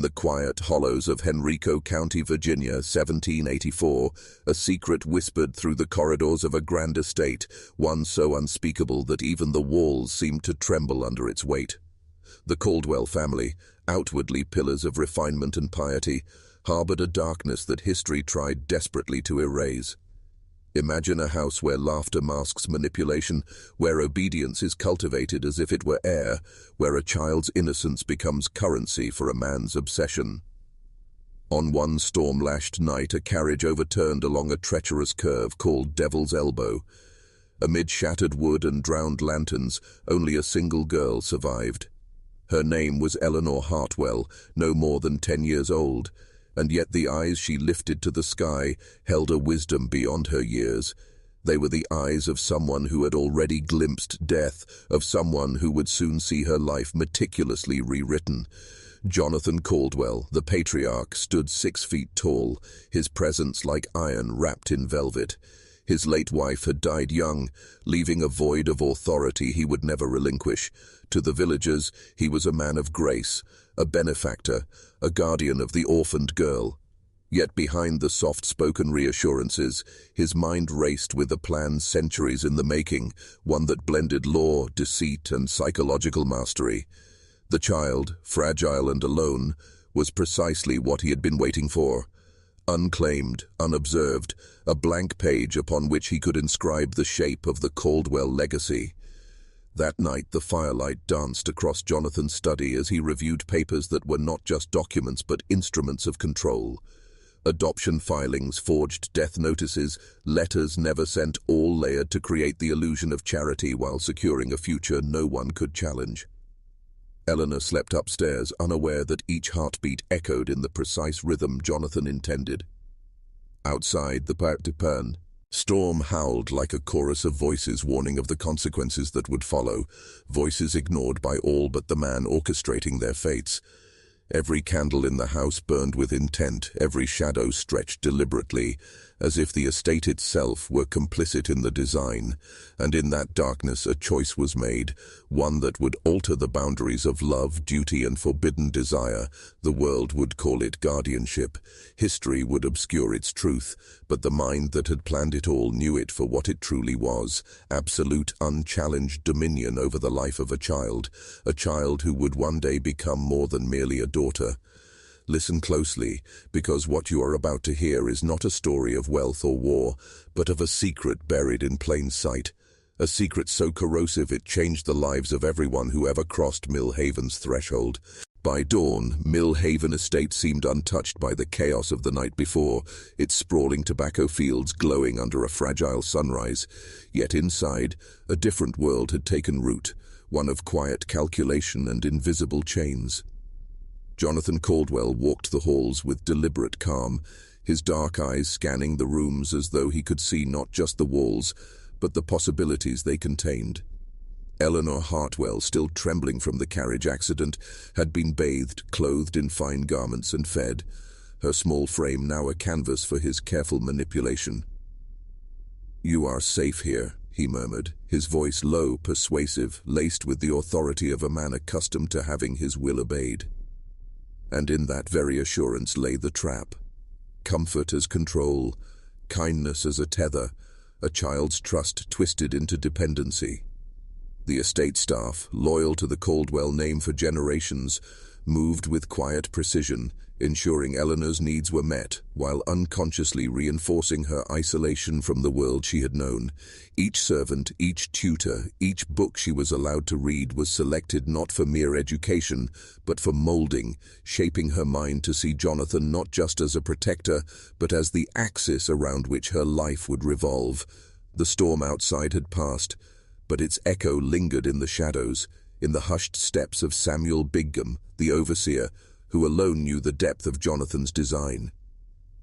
the quiet hollows of Henrico County, Virginia, 1784, a secret whispered through the corridors of a grand estate, one so unspeakable that even the walls seemed to tremble under its weight. The Caldwell family, outwardly pillars of refinement and piety, harbored a darkness that history tried desperately to erase. Imagine a house where laughter masks manipulation, where obedience is cultivated as if it were air, where a child's innocence becomes currency for a man's obsession. On one storm-lashed night, a carriage overturned along a treacherous curve called Devil's Elbow. Amid shattered wood and drowned lanterns, only a single girl survived. Her name was Eleanor Hartwell, no more than 10 years old, and yet the eyes she lifted to the sky held a wisdom beyond her years. They were the eyes of someone who had already glimpsed death, of someone who would soon see her life meticulously rewritten. Jonathan Caldwell, the patriarch, stood 6 feet tall, his presence like iron wrapped in velvet. His late wife had died young, leaving a void of authority he would never relinquish. To the villagers, he was a man of grace, a benefactor, a guardian of the orphaned girl. Yet behind the soft-spoken reassurances, his mind raced with a plan centuries in the making, one that blended law, deceit, and psychological mastery. The child, fragile and alone, was precisely what he had been waiting for. Unclaimed, unobserved, a blank page upon which he could inscribe the shape of the Caldwell legacy. That night the firelight danced across Jonathan's study as he reviewed papers that were not just documents but instruments of control. Adoption filings, forged death notices, letters never sent, all layered to create the illusion of charity while securing a future no one could challenge. Eleanor slept upstairs, unaware that each heartbeat echoed in the precise rhythm Jonathan intended. Outside the storm howled like a chorus of voices warning of the consequences that would follow, voices ignored by all but the man orchestrating their fates. Every candle in the house burned with intent, every shadow stretched deliberately, as if the estate itself were complicit in the design, and in that darkness a choice was made, one that would alter the boundaries of love, duty, and forbidden desire. The world would call it guardianship, history would obscure its truth, but the mind that had planned it all knew it for what it truly was: absolute, unchallenged dominion over the life of a child who would one day become more than merely a daughter. Listen closely, because what you are about to hear is not a story of wealth or war, but of a secret buried in plain sight, a secret so corrosive it changed the lives of everyone who ever crossed Mill Haven's threshold. By dawn, Mill Haven estate seemed untouched by the chaos of the night before, its sprawling tobacco fields glowing under a fragile sunrise. Yet inside, a different world had taken root, one of quiet calculation and invisible chains. Jonathan Caldwell walked the halls with deliberate calm, his dark eyes scanning the rooms as though he could see not just the walls, but the possibilities they contained. Eleanor Hartwell, still trembling from the carriage accident, had been bathed, clothed in fine garments, and fed, her small frame now a canvas for his careful manipulation. "You are safe here," he murmured, his voice low, persuasive, laced with the authority of a man accustomed to having his will obeyed. And in that very assurance lay the trap. Comfort as control, kindness as a tether, a child's trust twisted into dependency. The estate staff, loyal to the Caldwell name for generations, moved with quiet precision, ensuring Eleanor's needs were met, while unconsciously reinforcing her isolation from the world she had known. Each servant, each tutor, each book she was allowed to read was selected not for mere education, but for molding, shaping her mind to see Jonathan not just as a protector, but as the axis around which her life would revolve. The storm outside had passed, but its echo lingered in the shadows, in the hushed steps of Samuel Bigham, the overseer, who alone knew the depth of Jonathan's design.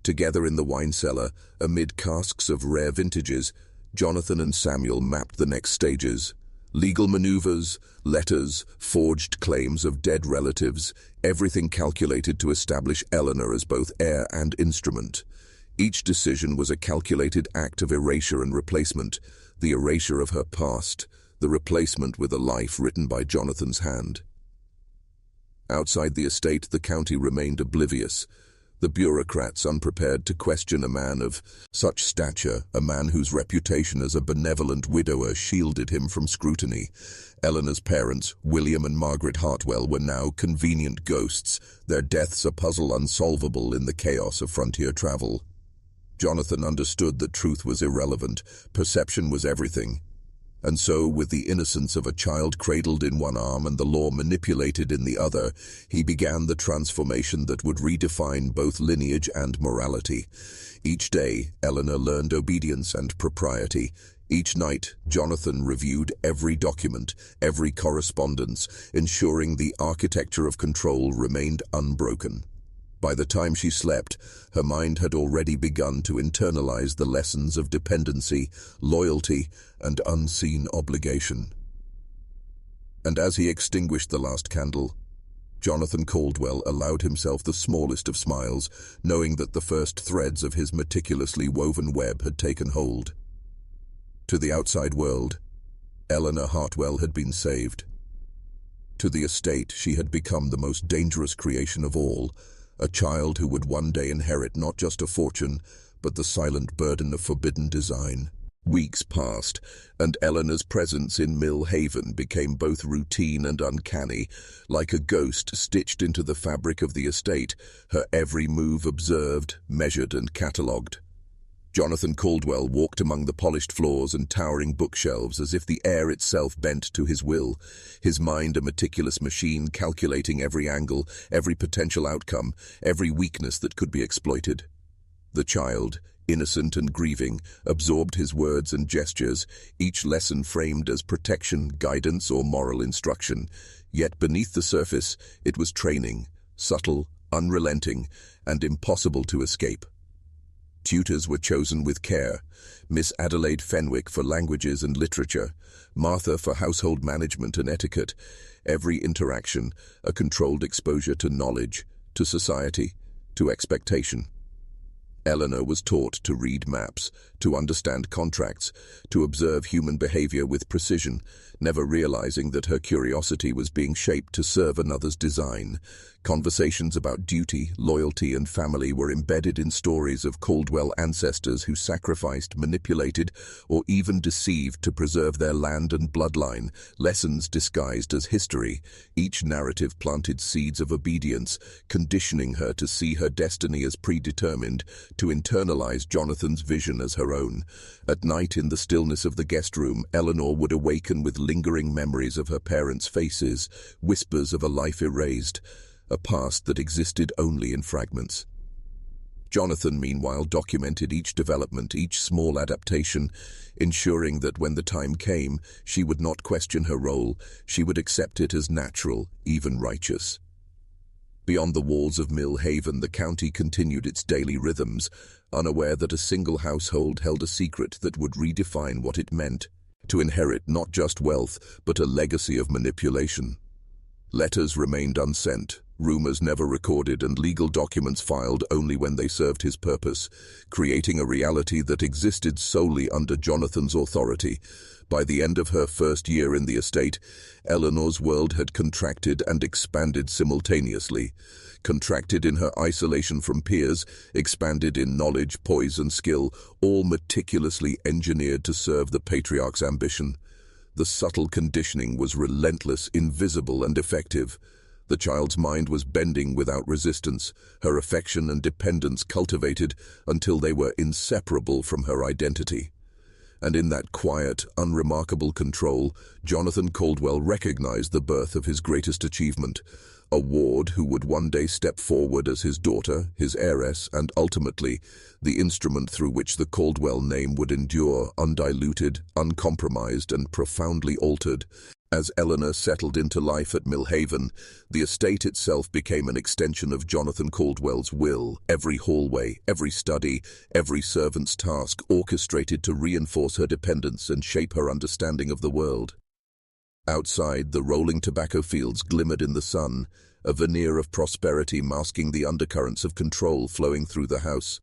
Together in the wine cellar, amid casks of rare vintages, Jonathan and Samuel mapped the next stages. Legal maneuvers, letters, forged claims of dead relatives, everything calculated to establish Eleanor as both heir and instrument. Each decision was a calculated act of erasure and replacement, the erasure of her past, the replacement with a life written by Jonathan's hand. Outside the estate, the county remained oblivious, the bureaucrats unprepared to question a man of such stature, a man whose reputation as a benevolent widower shielded him from scrutiny. Eleanor's parents, William and Margaret Hartwell, were now convenient ghosts, their deaths a puzzle unsolvable in the chaos of frontier travel. Jonathan understood that truth was irrelevant, perception was everything. And so, with the innocence of a child cradled in one arm and the law manipulated in the other, he began the transformation that would redefine both lineage and morality. Each day, Eleanor learned obedience and propriety. Each night, Jonathan reviewed every document, every correspondence, ensuring the architecture of control remained unbroken. By the time she slept, her mind had already begun to internalize the lessons of dependency, loyalty, and unseen obligation. And as he extinguished the last candle, Jonathan Caldwell allowed himself the smallest of smiles, knowing that the first threads of his meticulously woven web had taken hold. To the outside world, Eleanor Hartwell had been saved. To the estate, she had become the most dangerous creation of all, a child who would one day inherit not just a fortune, but the silent burden of forbidden design. Weeks passed, and Eleanor's presence in Mill Haven became both routine and uncanny, like a ghost stitched into the fabric of the estate, her every move observed, measured, and catalogued. Jonathan Caldwell walked among the polished floors and towering bookshelves as if the air itself bent to his will, his mind a meticulous machine calculating every angle, every potential outcome, every weakness that could be exploited. The child, innocent and grieving, absorbed his words and gestures, each lesson framed as protection, guidance, or moral instruction. Yet beneath the surface, it was training, subtle, unrelenting, and impossible to escape. Tutors were chosen with care, Miss Adelaide Fenwick for languages and literature, Martha for household management and etiquette. Every interaction, a controlled exposure to knowledge, to society, to expectation. Eleanor was taught to read maps, to understand contracts, to observe human behavior with precision, never realizing that her curiosity was being shaped to serve another's design. Conversations about duty, loyalty, and family were embedded in stories of Caldwell ancestors who sacrificed, manipulated, or even deceived to preserve their land and bloodline, lessons disguised as history. Each narrative planted seeds of obedience, conditioning her to see her destiny as predetermined, to internalize Jonathan's vision as her own. At night, in the stillness of the guest room, Eleanor would awaken with lingering memories of her parents' faces, whispers of a life erased, a past that existed only in fragments. Jonathan, meanwhile, documented each development, each small adaptation, ensuring that when the time came, she would not question her role, she would accept it as natural, even righteous. Beyond the walls of Mill Haven, the county continued its daily rhythms, unaware that a single household held a secret that would redefine what it meant to inherit not just wealth, but a legacy of manipulation. Letters remained unsent, rumors never recorded, and legal documents filed only when they served his purpose, creating a reality that existed solely under Jonathan's authority. By the end of her first year in the estate, Eleanor's world had contracted and expanded simultaneously. Contracted in her isolation from peers, expanded in knowledge, poise, and skill, all meticulously engineered to serve the patriarch's ambition. The subtle conditioning was relentless, invisible, and effective. The child's mind was bending without resistance, her affection and dependence cultivated until they were inseparable from her identity. And in that quiet, unremarkable control, Jonathan Caldwell recognized the birth of his greatest achievement, a ward who would one day step forward as his daughter, his heiress, and ultimately, the instrument through which the Caldwell name would endure, undiluted, uncompromised, and profoundly altered. As Eleanor settled into life at Mill Haven, the estate itself became an extension of Jonathan Caldwell's will. Every hallway, every study, every servant's task orchestrated to reinforce her dependence and shape her understanding of the world. Outside, the rolling tobacco fields glimmered in the sun, a veneer of prosperity masking the undercurrents of control flowing through the house.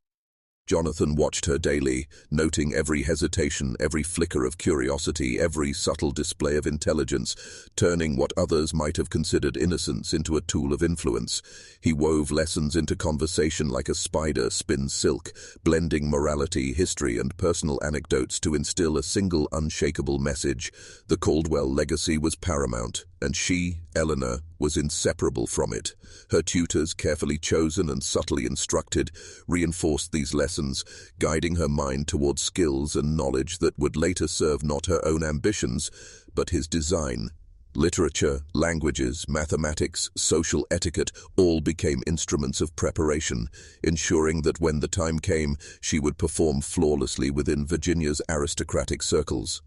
Jonathan watched her daily, noting every hesitation, every flicker of curiosity, every subtle display of intelligence, turning what others might have considered innocence into a tool of influence. He wove lessons into conversation like a spider spins silk, blending morality, history, and personal anecdotes to instill a single unshakable message. The Caldwell legacy was paramount, and she, Eleanor, was inseparable from it. Her tutors, carefully chosen and subtly instructed, reinforced these lessons, guiding her mind towards skills and knowledge that would later serve not her own ambitions, but his design. Literature, languages, mathematics, social etiquette all became instruments of preparation, ensuring that when the time came, she would perform flawlessly within Virginia's aristocratic circles.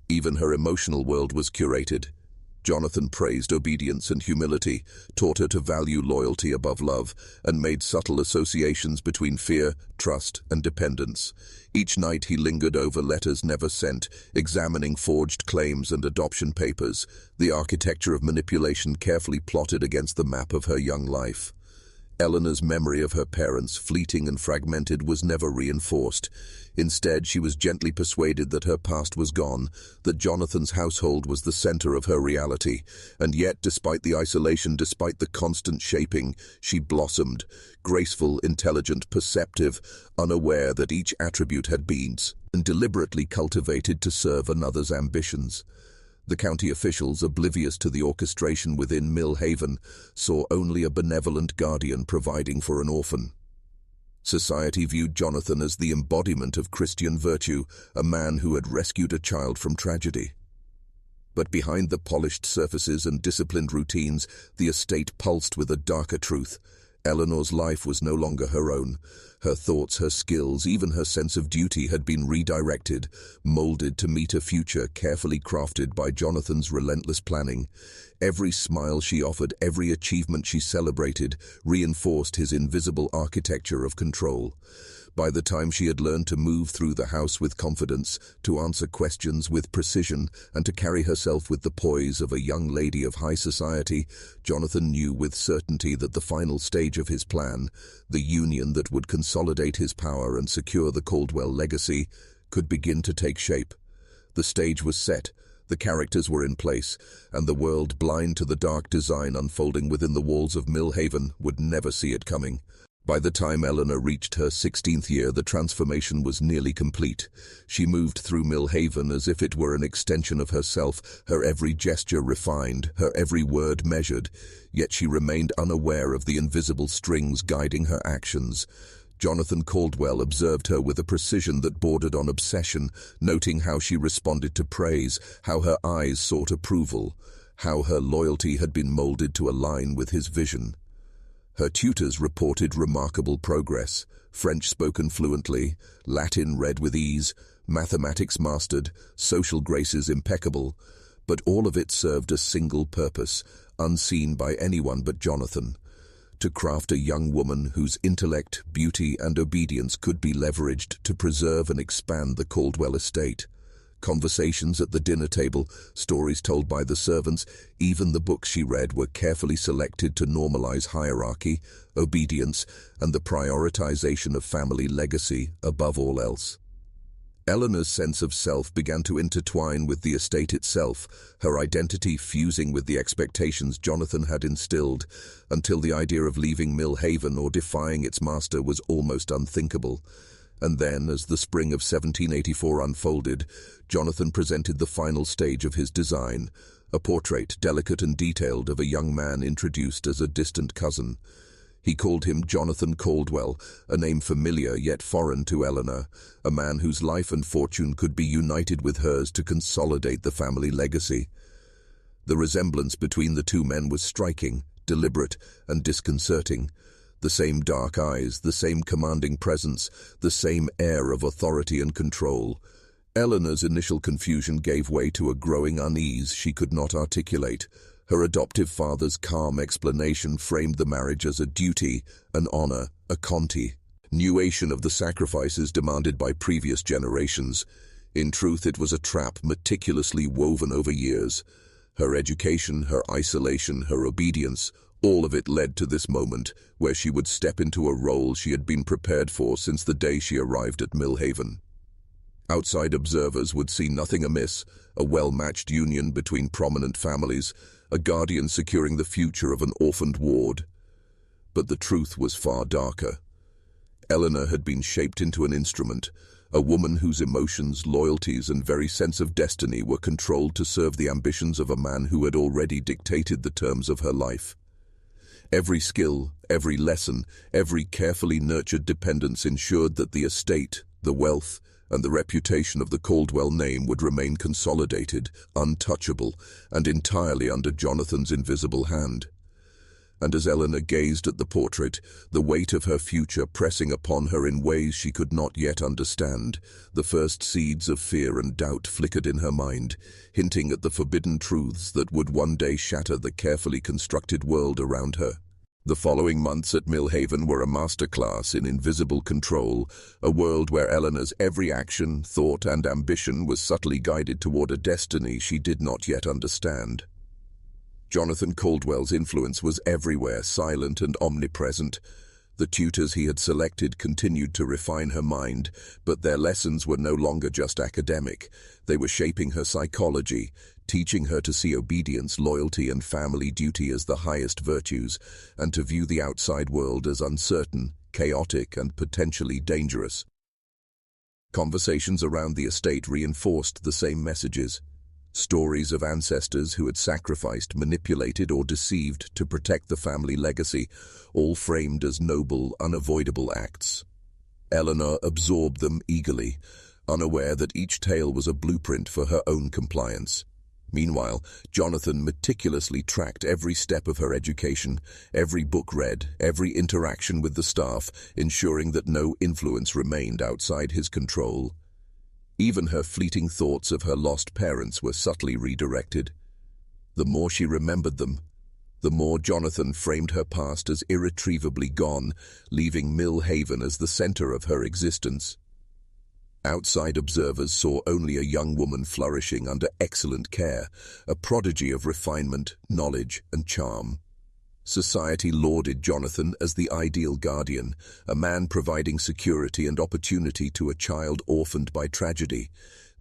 Even her emotional world was curated. Jonathan praised obedience and humility, taught her to value loyalty above love, and made subtle associations between fear, trust, and dependence. Each night he lingered over letters never sent, examining forged claims and adoption papers, the architecture of manipulation carefully plotted against the map of her young life. Eleanor's memory of her parents, fleeting and fragmented, was never reinforced. Instead, she was gently persuaded that her past was gone, that Jonathan's household was the center of her reality. And yet, despite the isolation, despite the constant shaping, she blossomed, graceful, intelligent, perceptive, unaware that each attribute had been and deliberately cultivated to serve another's ambitions. The county officials, oblivious to the orchestration within Mill Haven, saw only a benevolent guardian providing for an orphan. Society viewed Jonathan as the embodiment of Christian virtue, a man who had rescued a child from tragedy. But behind the polished surfaces and disciplined routines, the estate pulsed with a darker truth. Eleanor's life was no longer her own. Her thoughts, her skills, even her sense of duty had been redirected, molded to meet a future carefully crafted by Jonathan's relentless planning. Every smile she offered, every achievement she celebrated, reinforced his invisible architecture of control. By the time she had learned to move through the house with confidence, to answer questions with precision, and to carry herself with the poise of a young lady of high society, Jonathan knew with certainty that the final stage of his plan, the union that would consolidate his power and secure the Caldwell legacy, could begin to take shape. The stage was set, the characters were in place, and the world, blind to the dark design unfolding within the walls of Mill Haven, would never see it coming. By the time Eleanor reached her 16th year, the transformation was nearly complete. She moved through Mill Haven as if it were an extension of herself, her every gesture refined, her every word measured, yet she remained unaware of the invisible strings guiding her actions. Jonathan Caldwell observed her with a precision that bordered on obsession, noting how she responded to praise, how her eyes sought approval, how her loyalty had been molded to align with his vision. Her tutors reported remarkable progress: French spoken fluently, Latin read with ease, mathematics mastered, social graces impeccable, but all of it served a single purpose, unseen by anyone but Jonathan: to craft a young woman whose intellect, beauty, and obedience could be leveraged to preserve and expand the Caldwell estate. Conversations at the dinner table, stories told by the servants, even the books she read were carefully selected to normalize hierarchy, obedience, and the prioritization of family legacy above all else. Eleanor's sense of self began to intertwine with the estate itself, her identity fusing with the expectations Jonathan had instilled, until the idea of leaving Mill Haven or defying its master was almost unthinkable. And then, as the spring of 1784 unfolded, Jonathan presented the final stage of his design, a portrait, delicate and detailed, of a young man introduced as a distant cousin. He called him Jonathan Caldwell, a name familiar yet foreign to Eleanor, a man whose life and fortune could be united with hers to consolidate the family legacy. The resemblance between the two men was striking, deliberate, and disconcerting. The same dark eyes, the same commanding presence, the same air of authority and control. Eleanor's initial confusion gave way to a growing unease she could not articulate. Her adoptive father's calm explanation framed the marriage as a duty, an honor, a continuation of the sacrifices demanded by previous generations. In truth, it was a trap meticulously woven over years. Her education, her isolation, her obedience, All of it led to this moment, where she would step into a role she had been prepared for since the day she arrived at Millhaven. Outside observers would see nothing amiss, a well-matched union between prominent families, a guardian securing the future of an orphaned ward. But the truth was far darker. Eleanor had been shaped into an instrument, a woman whose emotions, loyalties, and very sense of destiny were controlled to serve the ambitions of a man who had already dictated the terms of her life. Every skill, every lesson, every carefully nurtured dependence ensured that the estate, the wealth, and the reputation of the Caldwell name would remain consolidated, untouchable, and entirely under Jonathan's invisible hand. And as Eleanor gazed at the portrait, the weight of her future pressing upon her in ways she could not yet understand, the first seeds of fear and doubt flickered in her mind, hinting at the forbidden truths that would one day shatter the carefully constructed world around her. The following months at Millhaven were a masterclass in invisible control, a world where Eleanor's every action, thought, and ambition was subtly guided toward a destiny she did not yet understand. Jonathan Caldwell's influence was everywhere, silent and omnipresent. The tutors he had selected continued to refine her mind, but their lessons were no longer just academic. They were shaping her psychology, teaching her to see obedience, loyalty, and family duty as the highest virtues, and to view the outside world as uncertain, chaotic, and potentially dangerous. Conversations around the estate reinforced the same messages. Stories of ancestors who had sacrificed, manipulated, or deceived to protect the family legacy, all framed as noble, unavoidable acts. Eleanor absorbed them eagerly, unaware that each tale was a blueprint for her own compliance. Meanwhile, Jonathan meticulously tracked every step of her education, every book read, every interaction with the staff, ensuring that no influence remained outside his control. Even her fleeting thoughts of her lost parents were subtly redirected. The more she remembered them, the more Jonathan framed her past as irretrievably gone, leaving Millhaven as the center of her existence. Outside observers saw only a young woman flourishing under excellent care, a prodigy of refinement, knowledge, and charm. Society lauded Jonathan as the ideal guardian, a man providing security and opportunity to a child orphaned by tragedy.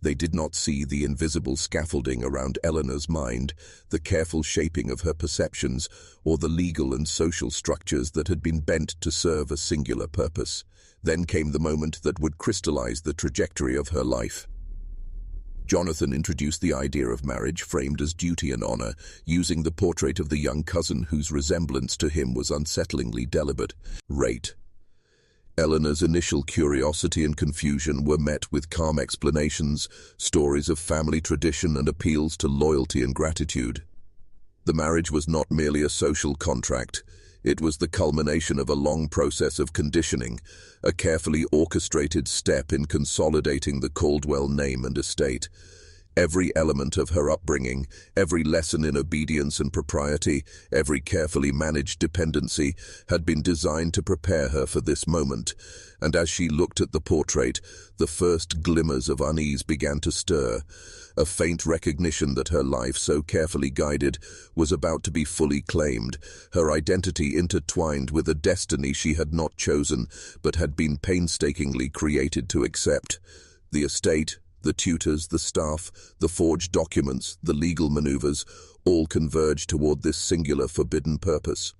They did not see the invisible scaffolding around Eleanor's mind, the careful shaping of her perceptions, or the legal and social structures that had been bent to serve a singular purpose. Then came the moment that would crystallize the trajectory of her life. Jonathan introduced the idea of marriage framed as duty and honor, using the portrait of the young cousin whose resemblance to him was unsettlingly deliberate. Eleanor's initial curiosity and confusion were met with calm explanations, stories of family tradition, and appeals to loyalty and gratitude. The marriage was not merely a social contract. It was the culmination of a long process of conditioning, a carefully orchestrated step in consolidating the Caldwell name and estate. Every element of her upbringing, every lesson in obedience and propriety, every carefully managed dependency had been designed to prepare her for this moment, and as she looked at the portrait, the first glimmers of unease began to stir, a faint recognition that her life, so carefully guided, was about to be fully claimed, her identity intertwined with a destiny she had not chosen, but had been painstakingly created to accept. The estate, the tutors, the staff, the forged documents, the legal maneuvers, all converged toward this singular forbidden purpose.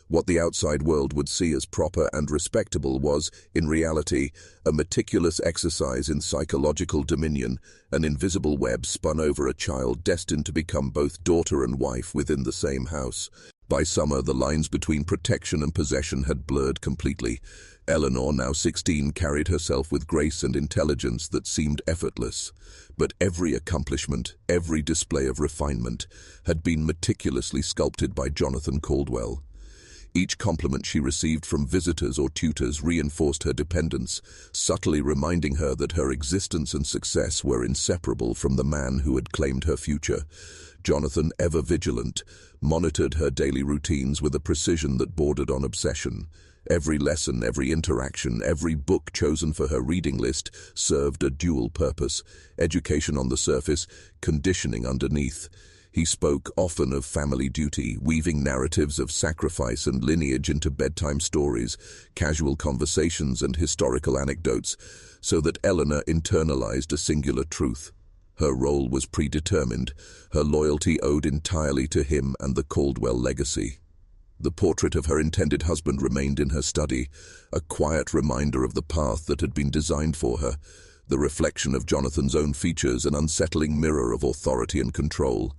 What the outside world would see as proper and respectable was, in reality, a meticulous exercise in psychological dominion, an invisible web spun over a child destined to become both daughter and wife within the same house. By summer, the lines between protection and possession had blurred completely. Eleanor, now 16, carried herself with grace and intelligence that seemed effortless. But every accomplishment, every display of refinement, had been meticulously sculpted by Jonathan Caldwell. Each compliment she received from visitors or tutors reinforced her dependence, subtly reminding her that her existence and success were inseparable from the man who had claimed her future. Jonathan, ever vigilant, monitored her daily routines with a precision that bordered on obsession. Every lesson, every interaction, every book chosen for her reading list served a dual purpose: education on the surface, conditioning underneath. He spoke often of family duty, weaving narratives of sacrifice and lineage into bedtime stories, casual conversations and historical anecdotes, so that Eleanor internalized a singular truth. Her role was predetermined, her loyalty owed entirely to him and the Caldwell legacy. The portrait of her intended husband remained in her study, a quiet reminder of the path that had been designed for her, the reflection of Jonathan's own features, an unsettling mirror of authority and control.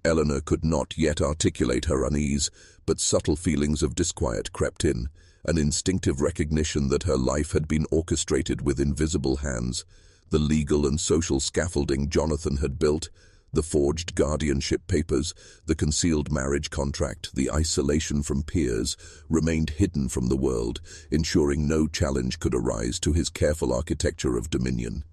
Eleanor could not yet articulate her unease, but subtle feelings of disquiet crept in, an instinctive recognition that her life had been orchestrated with invisible hands. The legal and social scaffolding Jonathan had built, the forged guardianship papers, the concealed marriage contract, the isolation from peers, remained hidden from the world, ensuring no challenge could arise to his careful architecture of dominion.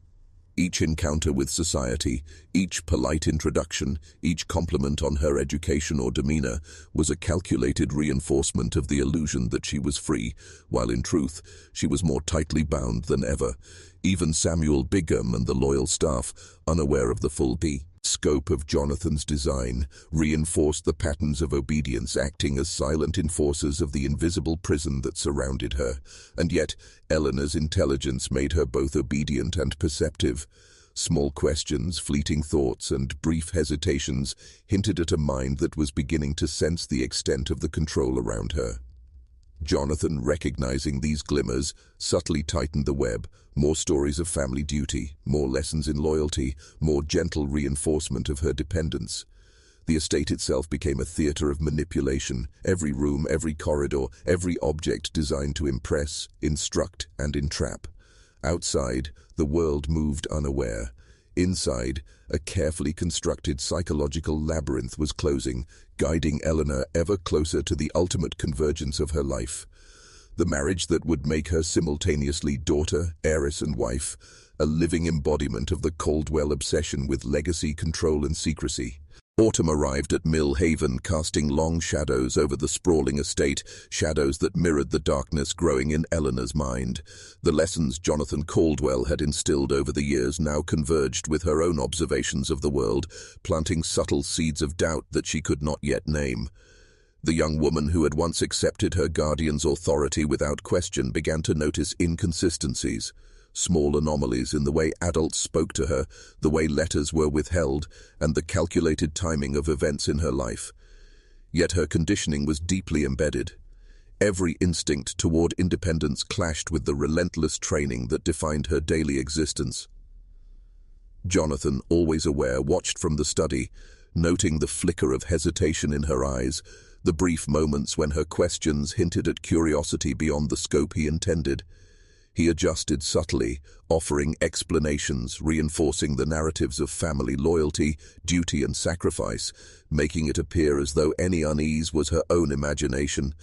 Each encounter with society, each polite introduction, each compliment on her education or demeanor was a calculated reinforcement of the illusion that she was free, while in truth, she was more tightly bound than ever. Even Samuel Bigham and the loyal staff, unaware of the full scope of Jonathan's design, reinforced the patterns of obedience, acting as silent enforcers of the invisible prison that surrounded her. And yet, Eleanor's intelligence made her both obedient and perceptive. Small questions, fleeting thoughts, and brief hesitations hinted at a mind that was beginning to sense the extent of the control around her. Jonathan, recognizing these glimmers, subtly tightened the web. More stories of family duty, more lessons in loyalty, more gentle reinforcement of her dependence. The estate itself became a theater of manipulation, every room, every corridor, every object designed to impress, instruct, and entrap. Outside, the world moved unaware. Inside, a carefully constructed psychological labyrinth was closing, guiding Eleanor ever closer to the ultimate convergence of her life. The marriage that would make her simultaneously daughter, heiress, and wife, a living embodiment of the Caldwell obsession with legacy, control, and secrecy. Autumn arrived at Mill Haven, casting long shadows over the sprawling estate, shadows that mirrored the darkness growing in Eleanor's mind. The lessons Jonathan Caldwell had instilled over the years now converged with her own observations of the world, planting subtle seeds of doubt that she could not yet name. The young woman who had once accepted her guardian's authority without question began to notice inconsistencies. Small anomalies in the way adults spoke to her, the way letters were withheld, and the calculated timing of events in her life. Yet her conditioning was deeply embedded. Every instinct toward independence clashed with the relentless training that defined her daily existence. Jonathan, always aware, watched from the study, noting the flicker of hesitation in her eyes, the brief moments when her questions hinted at curiosity beyond the scope he intended. He adjusted subtly, offering explanations, reinforcing the narratives of family loyalty, duty, and sacrifice, making it appear as though any unease was her own imagination.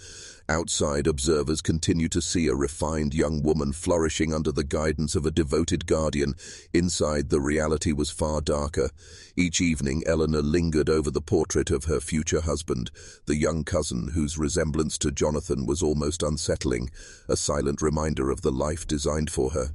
Outside, observers continued to see a refined young woman flourishing under the guidance of a devoted guardian. Inside, the reality was far darker. Each evening, Eleanor lingered over the portrait of her future husband, the young cousin whose resemblance to Jonathan was almost unsettling, a silent reminder of the life designed for her.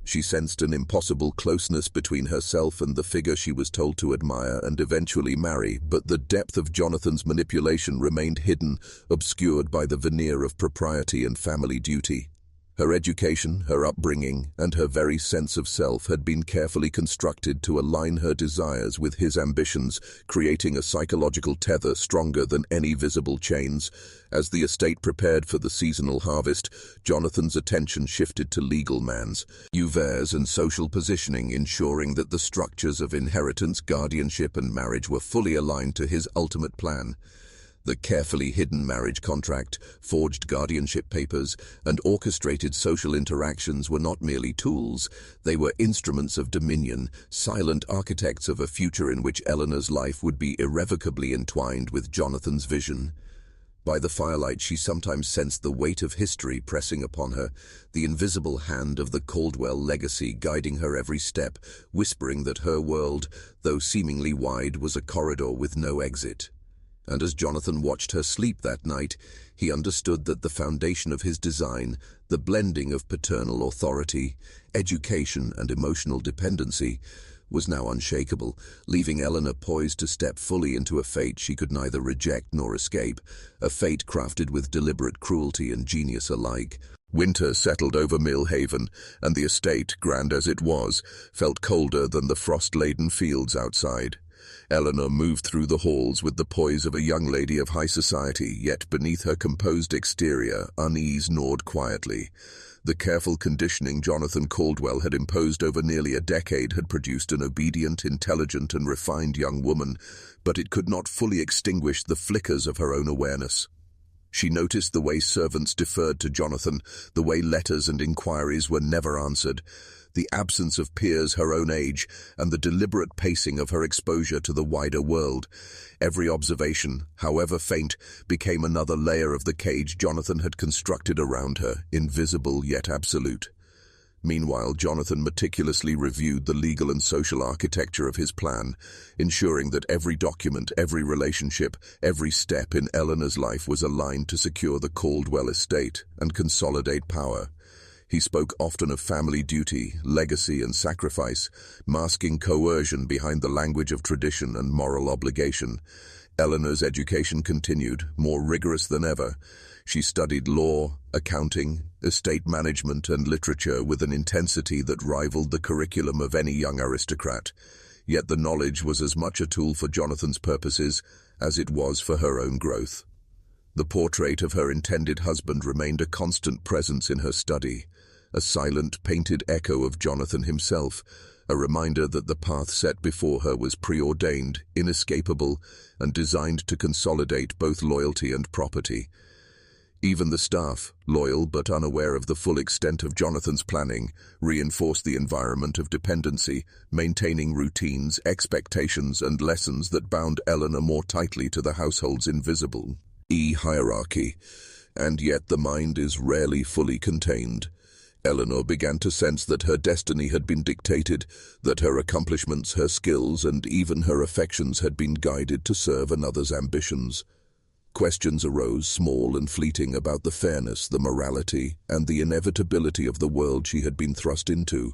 She sensed an impossible closeness between herself and the figure she was told to admire and eventually marry, but the depth of Jonathan's manipulation remained hidden, obscured by the veneer of propriety and family duty. Her education, her upbringing, and her very sense of self had been carefully constructed to align her desires with his ambitions, creating a psychological tether stronger than any visible chains. As the estate prepared for the seasonal harvest, Jonathan's attention shifted to legal matters and social positioning, ensuring that the structures of inheritance, guardianship, and marriage were fully aligned to his ultimate plan. The carefully hidden marriage contract, forged guardianship papers, and orchestrated social interactions were not merely tools, they were instruments of dominion, silent architects of a future in which Eleanor's life would be irrevocably entwined with Jonathan's vision. By the firelight, she sometimes sensed the weight of history pressing upon her, the invisible hand of the Caldwell legacy guiding her every step, whispering that her world, though seemingly wide, was a corridor with no exit. And as Jonathan watched her sleep that night, he understood that the foundation of his design, the blending of paternal authority, education, and emotional dependency, was now unshakable, leaving Eleanor poised to step fully into a fate she could neither reject nor escape, a fate crafted with deliberate cruelty and genius alike. Winter settled over Millhaven, and the estate, grand as it was, felt colder than the frost-laden fields outside. Eleanor moved through the halls with the poise of a young lady of high society, yet beneath her composed exterior, unease gnawed quietly. The careful conditioning Jonathan Caldwell had imposed over nearly a decade had produced an obedient, intelligent, and refined young woman, but it could not fully extinguish the flickers of her own awareness. She noticed the way servants deferred to Jonathan, the way letters and inquiries were never answered, the absence of peers her own age, and the deliberate pacing of her exposure to the wider world. Every observation, however faint, became another layer of the cage Jonathan had constructed around her, invisible yet absolute. Meanwhile, Jonathan meticulously reviewed the legal and social architecture of his plan, ensuring that every document, every relationship, every step in Eleanor's life was aligned to secure the Caldwell estate and consolidate power. He spoke often of family duty, legacy, and sacrifice, masking coercion behind the language of tradition and moral obligation. Eleanor's education continued, more rigorous than ever. She studied law, accounting, estate management, and literature with an intensity that rivaled the curriculum of any young aristocrat. Yet the knowledge was as much a tool for Jonathan's purposes as it was for her own growth. The portrait of her intended husband remained a constant presence in her study, a silent, painted echo of Jonathan himself, a reminder that the path set before her was preordained, inescapable, and designed to consolidate both loyalty and property. Even the staff, loyal but unaware of the full extent of Jonathan's planning, reinforced the environment of dependency, maintaining routines, expectations, and lessons that bound Eleanor more tightly to the household's invisible hierarchy. And yet the mind is rarely fully contained. Eleanor began to sense that her destiny had been dictated, that her accomplishments, her skills, and even her affections had been guided to serve another's ambitions. Questions arose, small and fleeting, about the fairness, the morality, and the inevitability of the world she had been thrust into.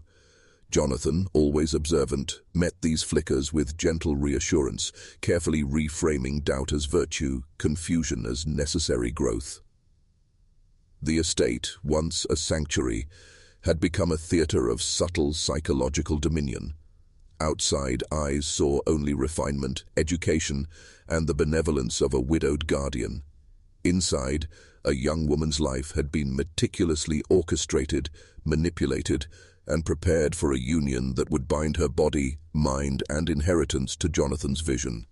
Jonathan, always observant, met these flickers with gentle reassurance, carefully reframing doubt as virtue, confusion as necessary growth. The estate, once a sanctuary, had become a theater of subtle psychological dominion. Outside eyes saw only refinement, education, and the benevolence of a widowed guardian. Inside, a young woman's life had been meticulously orchestrated, manipulated, and prepared for a union that would bind her body, mind, and inheritance to Jonathan's vision.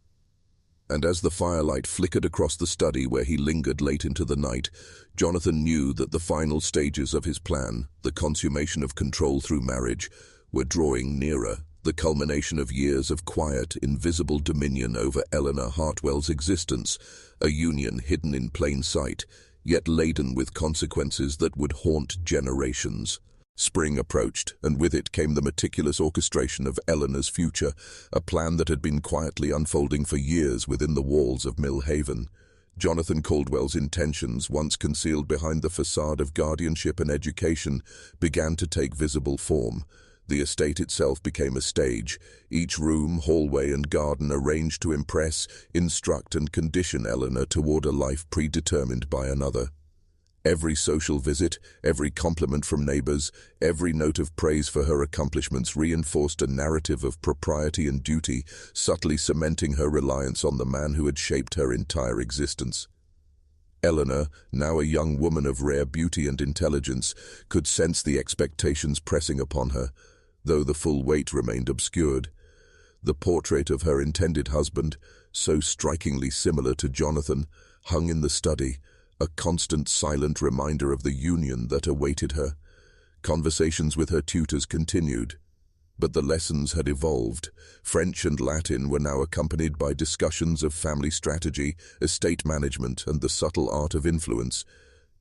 And as the firelight flickered across the study where he lingered late into the night, Jonathan knew that the final stages of his plan, the consummation of control through marriage, were drawing nearer. The culmination of years of quiet, invisible dominion over Eleanor Hartwell's existence, a union hidden in plain sight, yet laden with consequences that would haunt generations. Spring approached, and with it came the meticulous orchestration of Eleanor's future, a plan that had been quietly unfolding for years within the walls of Millhaven. Jonathan Caldwell's intentions, once concealed behind the facade of guardianship and education, began to take visible form. The estate itself became a stage, each room, hallway, and garden arranged to impress, instruct, and condition Eleanor toward a life predetermined by another. Every social visit, every compliment from neighbors, every note of praise for her accomplishments reinforced a narrative of propriety and duty, subtly cementing her reliance on the man who had shaped her entire existence. Eleanor, now a young woman of rare beauty and intelligence, could sense the expectations pressing upon her, though the full weight remained obscured. The portrait of her intended husband, so strikingly similar to Jonathan, hung in the study, a constant silent reminder of the union that awaited her. Conversations with her tutors continued, but the lessons had evolved. French and Latin were now accompanied by discussions of family strategy, estate management, and the subtle art of influence.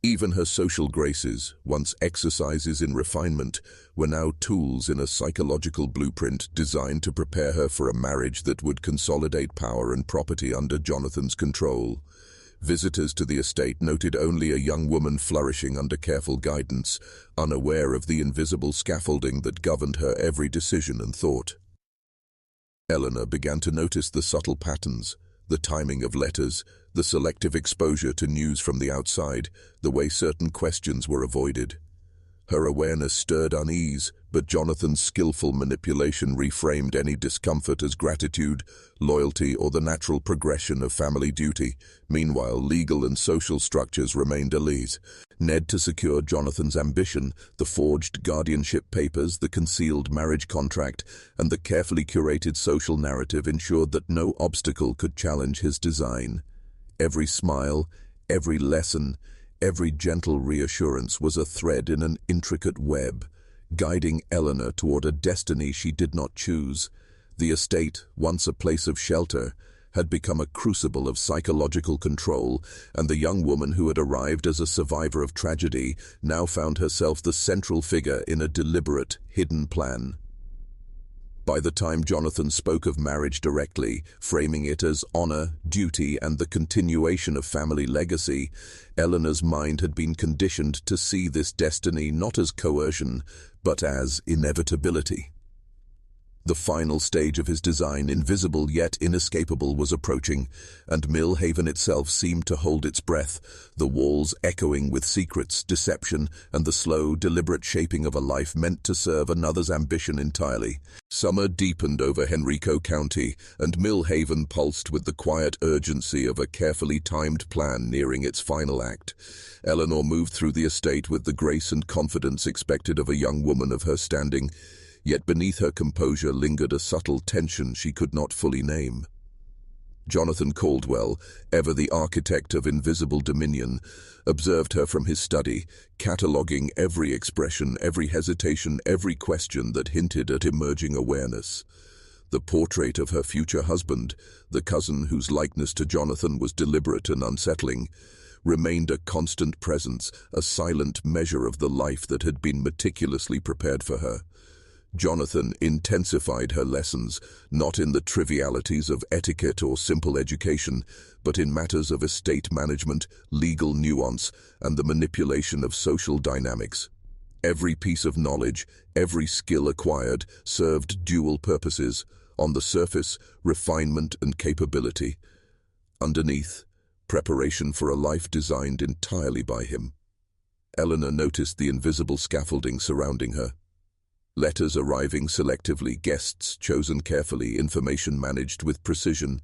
Even her social graces, once exercises in refinement, were now tools in a psychological blueprint designed to prepare her for a marriage that would consolidate power and property under Jonathan's control. Visitors to the estate noted only a young woman flourishing under careful guidance, unaware of the invisible scaffolding that governed her every decision and thought. Eleanor began to notice the subtle patterns, the timing of letters, the selective exposure to news from the outside, the way certain questions were avoided. Her awareness stirred unease, but Jonathan's skillful manipulation reframed any discomfort as gratitude, loyalty, or the natural progression of family duty. Meanwhile, legal and social structures remained at ease. Ned to secure Jonathan's ambition, the forged guardianship papers, the concealed marriage contract, and the carefully curated social narrative ensured that no obstacle could challenge his design. Every smile, every lesson, every gentle reassurance was a thread in an intricate web, guiding Eleanor toward a destiny she did not choose. The estate, once a place of shelter, had become a crucible of psychological control, and the young woman who had arrived as a survivor of tragedy now found herself the central figure in a deliberate, hidden plan. By the time Jonathan spoke of marriage directly, framing it as honor, duty, and the continuation of family legacy, Eleanor's mind had been conditioned to see this destiny not as coercion, but as inevitability. The final stage of his design, invisible yet inescapable, was approaching, and Mill Haven itself seemed to hold its breath, the walls echoing with secrets, deception, and the slow, deliberate shaping of a life meant to serve another's ambition entirely. Summer deepened over Henrico County, and Mill Haven pulsed with the quiet urgency of a carefully timed plan nearing its final act. Eleanor moved through the estate with the grace and confidence expected of a young woman of her standing, yet beneath her composure lingered a subtle tension she could not fully name. Jonathan Caldwell, ever the architect of invisible dominion, observed her from his study, cataloguing every expression, every hesitation, every question that hinted at emerging awareness. The portrait of her future husband, the cousin whose likeness to Jonathan was deliberate and unsettling, remained a constant presence, a silent measure of the life that had been meticulously prepared for her. Jonathan intensified her lessons, not in the trivialities of etiquette or simple education, but in matters of estate management, legal nuance, and the manipulation of social dynamics. Every piece of knowledge, every skill acquired, served dual purposes: on the surface, refinement and capability; underneath, preparation for a life designed entirely by him. Eleanor noticed the invisible scaffolding surrounding her. Letters arriving selectively, guests chosen carefully, information managed with precision.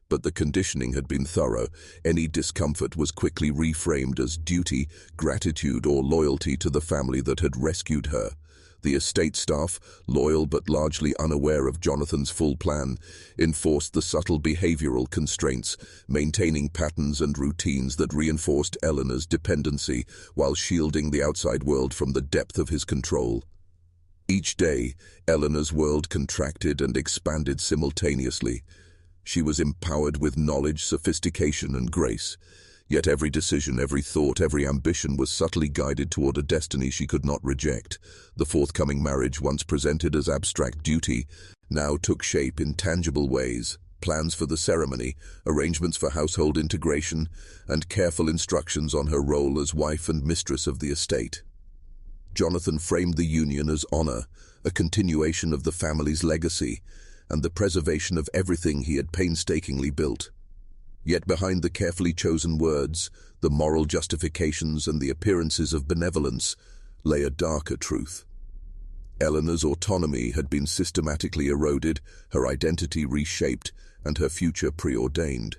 But the conditioning had been thorough. Any discomfort was quickly reframed as duty, gratitude, or loyalty to the family that had rescued her. The estate staff, loyal but largely unaware of Jonathan's full plan, enforced the subtle behavioral constraints, maintaining patterns and routines that reinforced Eleanor's dependency while shielding the outside world from the depth of his control. Each day, Eleanor's world contracted and expanded simultaneously. She was empowered with knowledge, sophistication, and grace. Yet every decision, every thought, every ambition was subtly guided toward a destiny she could not reject. The forthcoming marriage, once presented as abstract duty, now took shape in tangible ways. Plans for the ceremony, arrangements for household integration, and careful instructions on her role as wife and mistress of the estate. Jonathan framed the union as honor, a continuation of the family's legacy, and the preservation of everything he had painstakingly built. Yet behind the carefully chosen words, the moral justifications and the appearances of benevolence, lay a darker truth. Eleanor's autonomy had been systematically eroded, her identity reshaped, and her future preordained.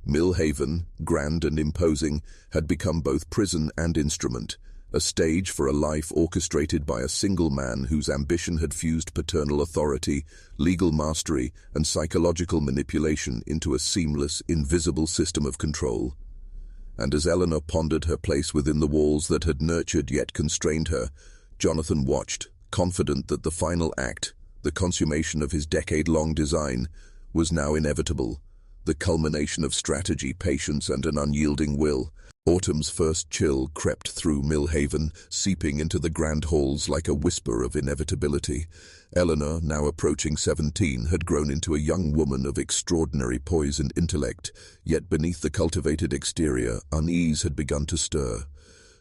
Mill Haven, grand and imposing, had become both prison and instrument, a stage for a life orchestrated by a single man whose ambition had fused paternal authority, legal mastery, and psychological manipulation into a seamless, invisible system of control. And as Eleanor pondered her place within the walls that had nurtured yet constrained her, Jonathan watched, confident that the final act, the consummation of his decade-long design, was now inevitable, the culmination of strategy, patience, and an unyielding will. Autumn's first chill crept through Mill Haven, seeping into the grand halls like a whisper of inevitability. Eleanor, now approaching 17, had grown into a young woman of extraordinary poise and intellect, yet beneath the cultivated exterior, unease had begun to stir.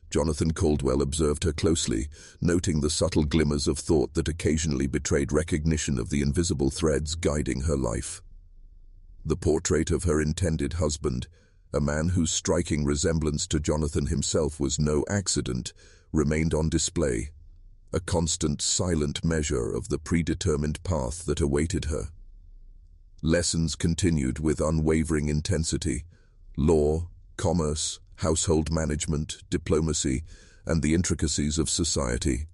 Jonathan Caldwell observed her closely, noting the subtle glimmers of thought that occasionally betrayed recognition of the invisible threads guiding her life. The portrait of her intended husband, a man whose striking resemblance to Jonathan himself was no accident, remained on display, a constant, silent measure of the predetermined path that awaited her. Lessons continued with unwavering intensity: law, commerce, household management, diplomacy, and the intricacies of society,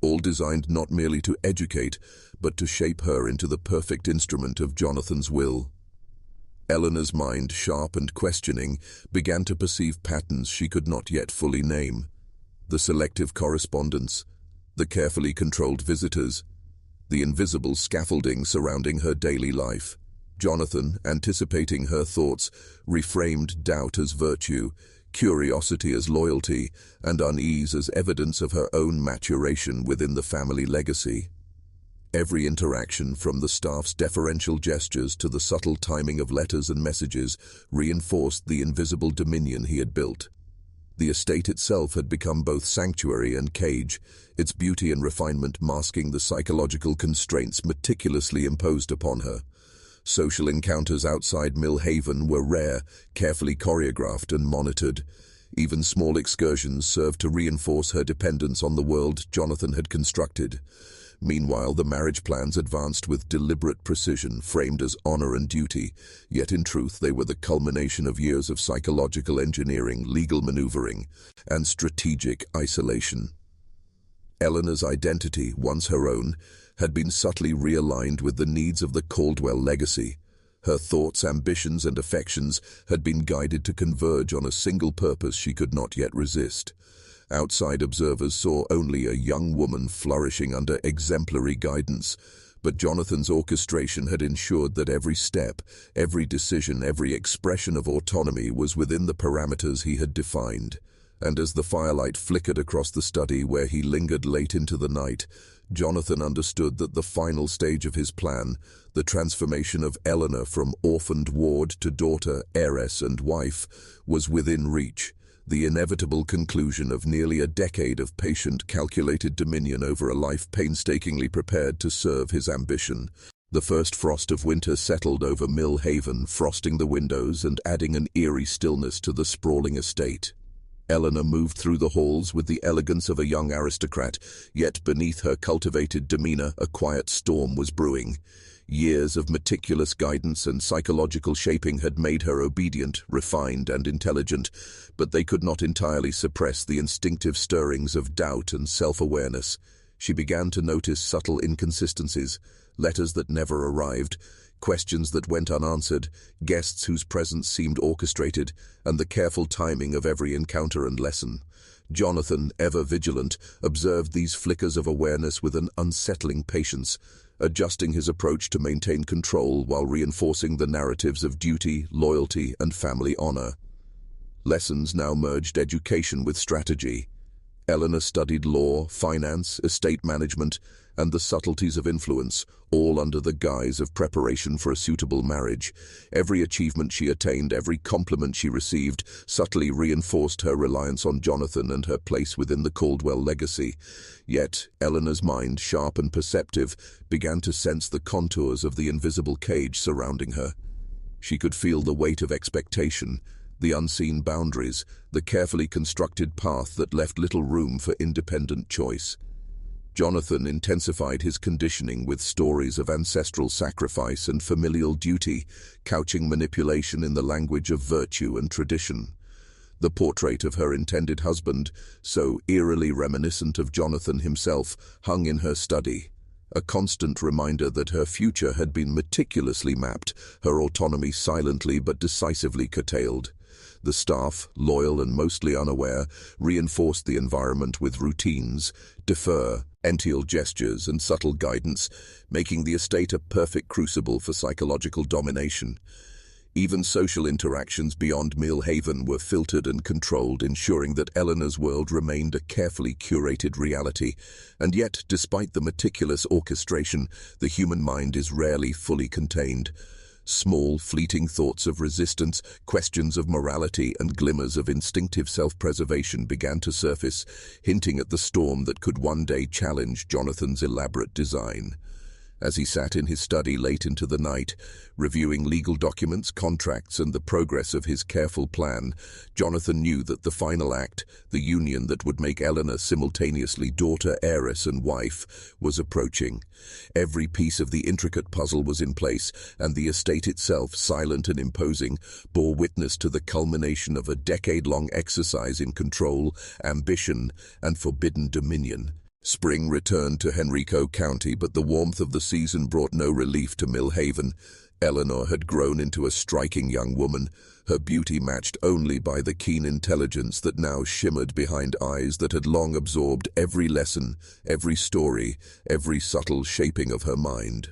all designed not merely to educate, but to shape her into the perfect instrument of Jonathan's will. Eleanor's mind, sharp and questioning, began to perceive patterns she could not yet fully name. The selective correspondence, the carefully controlled visitors, the invisible scaffolding surrounding her daily life. Jonathan, anticipating her thoughts, reframed doubt as virtue, curiosity as loyalty, and unease as evidence of her own maturation within the family legacy. Every interaction, from the staff's deferential gestures to the subtle timing of letters and messages, reinforced the invisible dominion he had built. The estate itself had become both sanctuary and cage, its beauty and refinement masking the psychological constraints meticulously imposed upon her. Social encounters outside Mill Haven were rare, carefully choreographed and monitored. Even small excursions served to reinforce her dependence on the world Jonathan had constructed. Meanwhile, the marriage plans advanced with deliberate precision, framed as honor and duty, yet in truth they were the culmination of years of psychological engineering, legal maneuvering, and strategic isolation. Eleanor's identity, once her own, had been subtly realigned with the needs of the Caldwell legacy. Her thoughts, ambitions, and affections had been guided to converge on a single purpose she could not yet resist. Outside observers saw only a young woman flourishing under exemplary guidance, but Jonathan's orchestration had ensured that every step, every decision, every expression of autonomy was within the parameters he had defined. And as the firelight flickered across the study where he lingered late into the night, Jonathan understood that the final stage of his plan, the transformation of Eleanor from orphaned ward to daughter, heiress, and wife, was within reach. The inevitable conclusion of nearly a decade of patient, calculated dominion over a life painstakingly prepared to serve his ambition. The first frost of winter settled over Mill Haven, frosting the windows and adding an eerie stillness to the sprawling estate. Eleanor moved through the halls with the elegance of a young aristocrat, yet beneath her cultivated demeanor a quiet storm was brewing. Years of meticulous guidance and psychological shaping had made her obedient, refined, and intelligent, but they could not entirely suppress the instinctive stirrings of doubt and self-awareness. She began to notice subtle inconsistencies, letters that never arrived, questions that went unanswered, guests whose presence seemed orchestrated, and the careful timing of every encounter and lesson. Jonathan, ever vigilant, observed these flickers of awareness with an unsettling patience, adjusting his approach to maintain control while reinforcing the narratives of duty, loyalty, and family honor. Lessons now merged education with strategy. Eleanor studied law, finance, estate management, and the subtleties of influence, all under the guise of preparation for a suitable marriage. Every achievement she attained, every compliment she received, subtly reinforced her reliance on Jonathan and her place within the Caldwell legacy. Yet, Eleanor's mind, sharp and perceptive, began to sense the contours of the invisible cage surrounding her. She could feel the weight of expectation, the unseen boundaries, the carefully constructed path that left little room for independent choice. Jonathan intensified his conditioning with stories of ancestral sacrifice and familial duty, couching manipulation in the language of virtue and tradition. The portrait of her intended husband, so eerily reminiscent of Jonathan himself, hung in her study, a constant reminder that her future had been meticulously mapped, her autonomy silently but decisively curtailed. The staff, loyal and mostly unaware, reinforced the environment with routines, genteel gestures, and subtle guidance, making the estate a perfect crucible for psychological domination. Even social interactions beyond Mill Haven were filtered and controlled, ensuring that Eleanor's world remained a carefully curated reality. And yet, despite the meticulous orchestration, the human mind is rarely fully contained. Small, fleeting thoughts of resistance, questions of morality, and glimmers of instinctive self-preservation began to surface, hinting at the storm that could one day challenge Jonathan's elaborate design. As he sat in his study late into the night, reviewing legal documents, contracts, and the progress of his careful plan, Jonathan knew that the final act, the union that would make Eleanor simultaneously daughter, heiress, and wife, was approaching. Every piece of the intricate puzzle was in place, and the estate itself, silent and imposing, bore witness to the culmination of a decade-long exercise in control, ambition, and forbidden dominion. Spring returned to Henrico County, but the warmth of the season brought no relief to Millhaven. Eleanor had grown into a striking young woman, her beauty matched only by the keen intelligence that now shimmered behind eyes that had long absorbed every lesson, every story, every subtle shaping of her mind.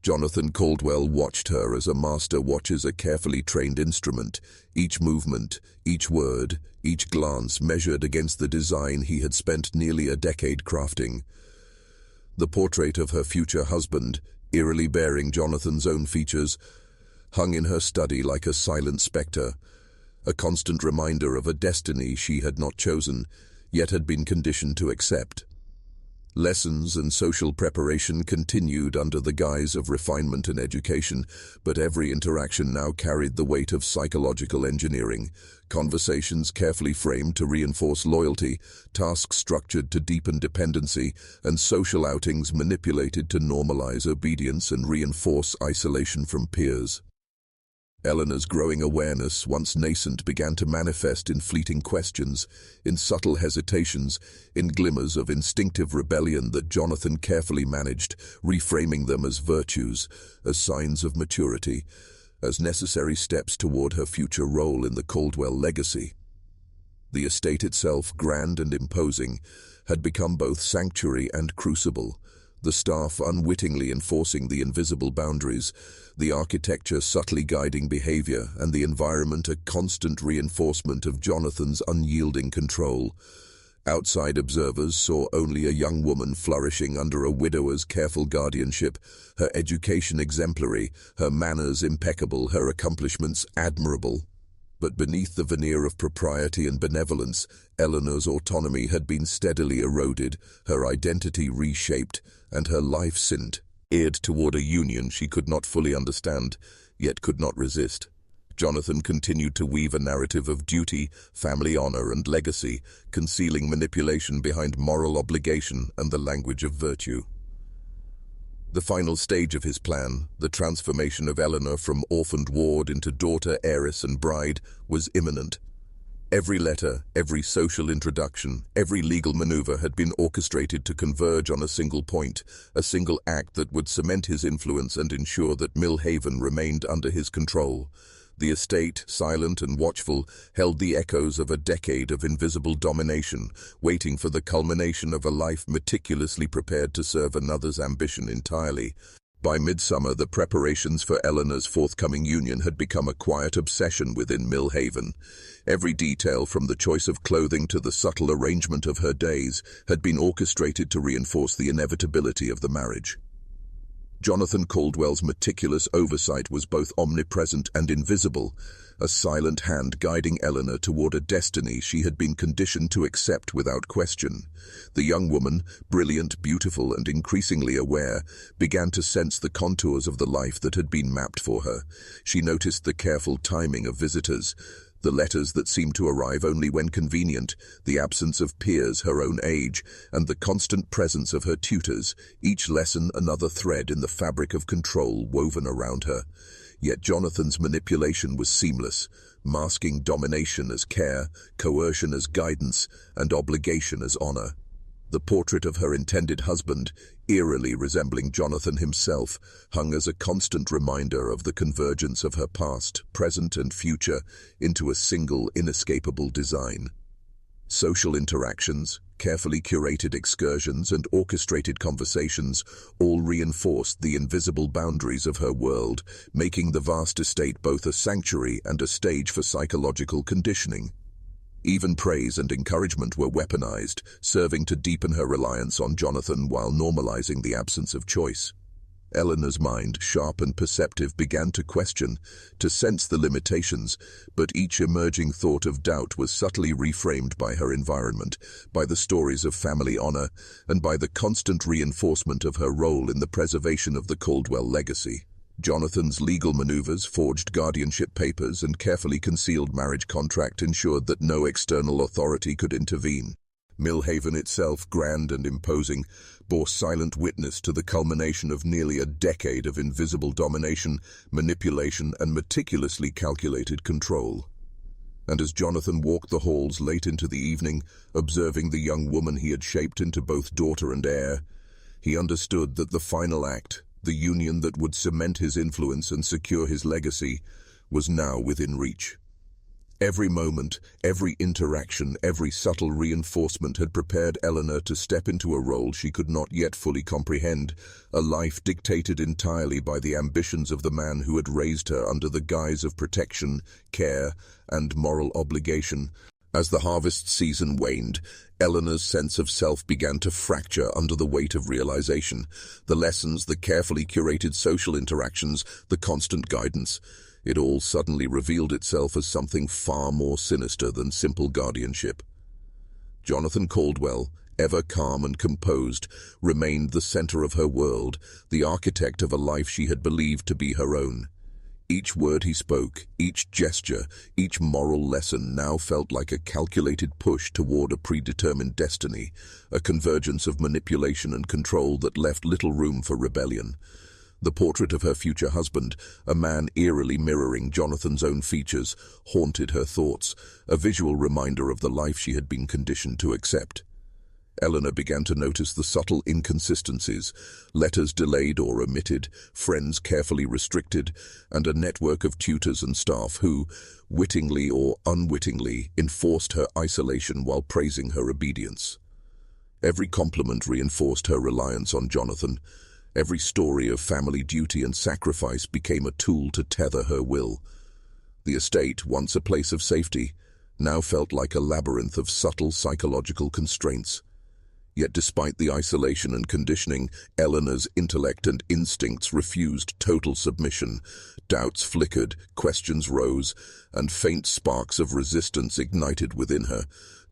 Jonathan Caldwell watched her as a master watches a carefully trained instrument, each movement, each word, each glance measured against the design he had spent nearly a decade crafting. The portrait of her future husband, eerily bearing Jonathan's own features, hung in her study like a silent spectre, a constant reminder of a destiny she had not chosen, yet had been conditioned to accept. Lessons and social preparation continued under the guise of refinement and education, but every interaction now carried the weight of psychological engineering. Conversations carefully framed to reinforce loyalty, tasks structured to deepen dependency, and social outings manipulated to normalize obedience and reinforce isolation from peers. Eleanor's growing awareness, once nascent, began to manifest in fleeting questions, in subtle hesitations, in glimmers of instinctive rebellion that Jonathan carefully managed, reframing them as virtues, as signs of maturity, as necessary steps toward her future role in the Caldwell legacy. The estate itself, grand and imposing, had become both sanctuary and crucible, the staff unwittingly enforcing the invisible boundaries, the architecture subtly guiding behavior, and the environment a constant reinforcement of Jonathan's unyielding control. Outside observers saw only a young woman flourishing under a widower's careful guardianship, her education exemplary, her manners impeccable, her accomplishments admirable. But beneath the veneer of propriety and benevolence, Eleanor's autonomy had been steadily eroded, her identity reshaped, and her life geared toward a union she could not fully understand, yet could not resist. Jonathan continued to weave a narrative of duty, family honor, and legacy, concealing manipulation behind moral obligation and the language of virtue. The final stage of his plan, the transformation of Eleanor from orphaned ward into daughter, heiress, and bride, was imminent. Every letter, every social introduction, every legal maneuver had been orchestrated to converge on a single point, a single act that would cement his influence and ensure that Millhaven remained under his control. The estate, silent and watchful, held the echoes of a decade of invisible domination, waiting for the culmination of a life meticulously prepared to serve another's ambition entirely. By midsummer, the preparations for Eleanor's forthcoming union had become a quiet obsession within Millhaven. Every detail, from the choice of clothing to the subtle arrangement of her days, had been orchestrated to reinforce the inevitability of the marriage. Jonathan Caldwell's meticulous oversight was both omnipresent and invisible, a silent hand guiding Eleanor toward a destiny she had been conditioned to accept without question. The young woman, brilliant, beautiful, and increasingly aware, began to sense the contours of the life that had been mapped for her. She noticed the careful timing of visitors, the letters that seemed to arrive only when convenient, the absence of peers her own age, and the constant presence of her tutors, each lesson another thread in the fabric of control woven around her. Yet Jonathan's manipulation was seamless, masking domination as care, coercion as guidance, and obligation as honor. The portrait of her intended husband, eerily resembling Jonathan himself, hung as a constant reminder of the convergence of her past, present, and future into a single, inescapable design. Social interactions, carefully curated excursions, and orchestrated conversations all reinforced the invisible boundaries of her world, making the vast estate both a sanctuary and a stage for psychological conditioning. Even praise and encouragement were weaponized, serving to deepen her reliance on Jonathan while normalizing the absence of choice. Eleanor's mind, sharp and perceptive, began to question, to sense the limitations, but each emerging thought of doubt was subtly reframed by her environment, by the stories of family honor, and by the constant reinforcement of her role in the preservation of the Caldwell legacy. Jonathan's legal maneuvers, forged guardianship papers, and carefully concealed marriage contract ensured that no external authority could intervene. Millhaven itself, grand and imposing, bore silent witness to the culmination of nearly a decade of invisible domination, manipulation, and meticulously calculated control. And as Jonathan walked the halls late into the evening, observing the young woman he had shaped into both daughter and heir, he understood that the final act, the union that would cement his influence and secure his legacy, was now within reach. Every moment, every interaction, every subtle reinforcement had prepared Eleanor to step into a role she could not yet fully comprehend, a life dictated entirely by the ambitions of the man who had raised her under the guise of protection, care, and moral obligation. As the harvest season waned, Eleanor's sense of self began to fracture under the weight of realization. The lessons, the carefully curated social interactions, the constant guidance. It all suddenly revealed itself as something far more sinister than simple guardianship. Jonathan Caldwell, ever calm and composed, remained the center of her world, the architect of a life she had believed to be her own. Each word he spoke, each gesture, each moral lesson now felt like a calculated push toward a predetermined destiny, a convergence of manipulation and control that left little room for rebellion. The portrait of her future husband, a man eerily mirroring Jonathan's own features, haunted her thoughts, a visual reminder of the life she had been conditioned to accept. Eleanor began to notice the subtle inconsistencies, letters delayed or omitted, friends carefully restricted, and a network of tutors and staff who, wittingly or unwittingly, enforced her isolation while praising her obedience. Every compliment reinforced her reliance on Jonathan. Every story of family duty and sacrifice became a tool to tether her will. The estate, once a place of safety, now felt like a labyrinth of subtle psychological constraints. Yet despite the isolation and conditioning, Eleanor's intellect and instincts refused total submission. Doubts flickered, questions rose, and faint sparks of resistance ignited within her.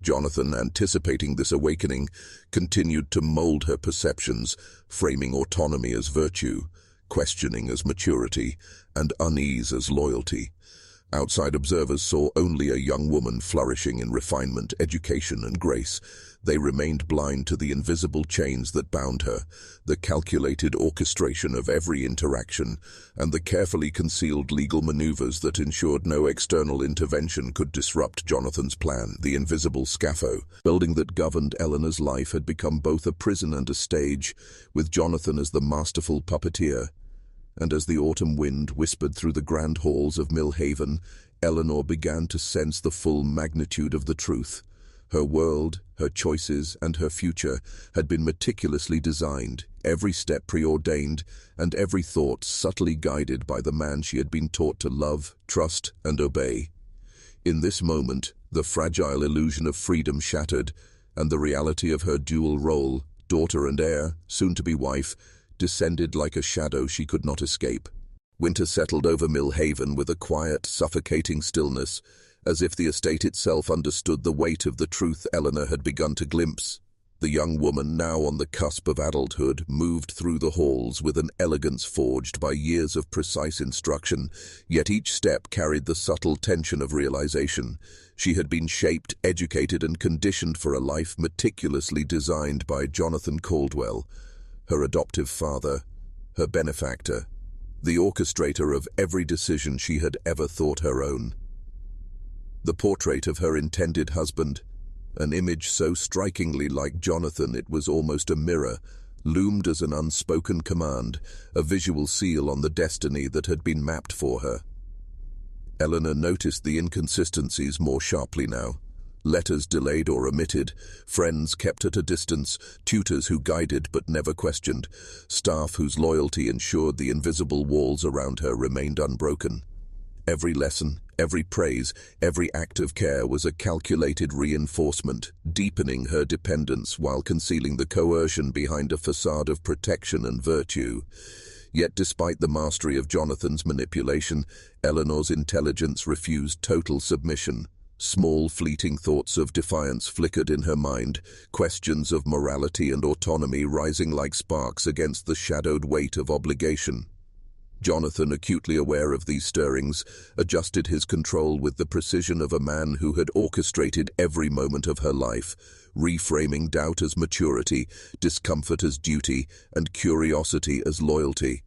Jonathan, anticipating this awakening, continued to mold her perceptions, framing autonomy as virtue, questioning as maturity, and unease as loyalty. Outside observers saw only a young woman flourishing in refinement, education, and grace. They remained blind to the invisible chains that bound her, the calculated orchestration of every interaction, and the carefully concealed legal maneuvers that ensured no external intervention could disrupt Jonathan's plan. The invisible scaffolding that governed Eleanor's life had become both a prison and a stage, with Jonathan as the masterful puppeteer. And as the autumn wind whispered through the grand halls of Millhaven, Eleanor began to sense the full magnitude of the truth. Her world, her choices, and her future had been meticulously designed, every step preordained, and every thought subtly guided by the man she had been taught to love, trust, and obey. In this moment, the fragile illusion of freedom shattered, and the reality of her dual role, daughter and heir, soon-to-be wife, descended like a shadow she could not escape. Winter settled over Millhaven with a quiet, suffocating stillness, as if the estate itself understood the weight of the truth Eleanor had begun to glimpse. The young woman, now on the cusp of adulthood, moved through the halls with an elegance forged by years of precise instruction, yet each step carried the subtle tension of realization. She had been shaped, educated, and conditioned for a life meticulously designed by Jonathan Caldwell, her adoptive father, her benefactor, the orchestrator of every decision she had ever thought her own. The portrait of her intended husband, an image so strikingly like Jonathan it was almost a mirror, loomed as an unspoken command, a visual seal on the destiny that had been mapped for her. Eleanor noticed the inconsistencies more sharply now. Letters delayed or omitted, friends kept at a distance, tutors who guided but never questioned, staff whose loyalty ensured the invisible walls around her remained unbroken. Every lesson, every praise, every act of care was a calculated reinforcement, deepening her dependence while concealing the coercion behind a facade of protection and virtue. Yet despite the mastery of Jonathan's manipulation, Eleanor's intelligence refused total submission. Small fleeting thoughts of defiance flickered in her mind, questions of morality and autonomy rising like sparks against the shadowed weight of obligation. Jonathan, acutely aware of these stirrings, adjusted his control with the precision of a man who had orchestrated every moment of her life, reframing doubt as maturity, discomfort as duty, and curiosity as loyalty.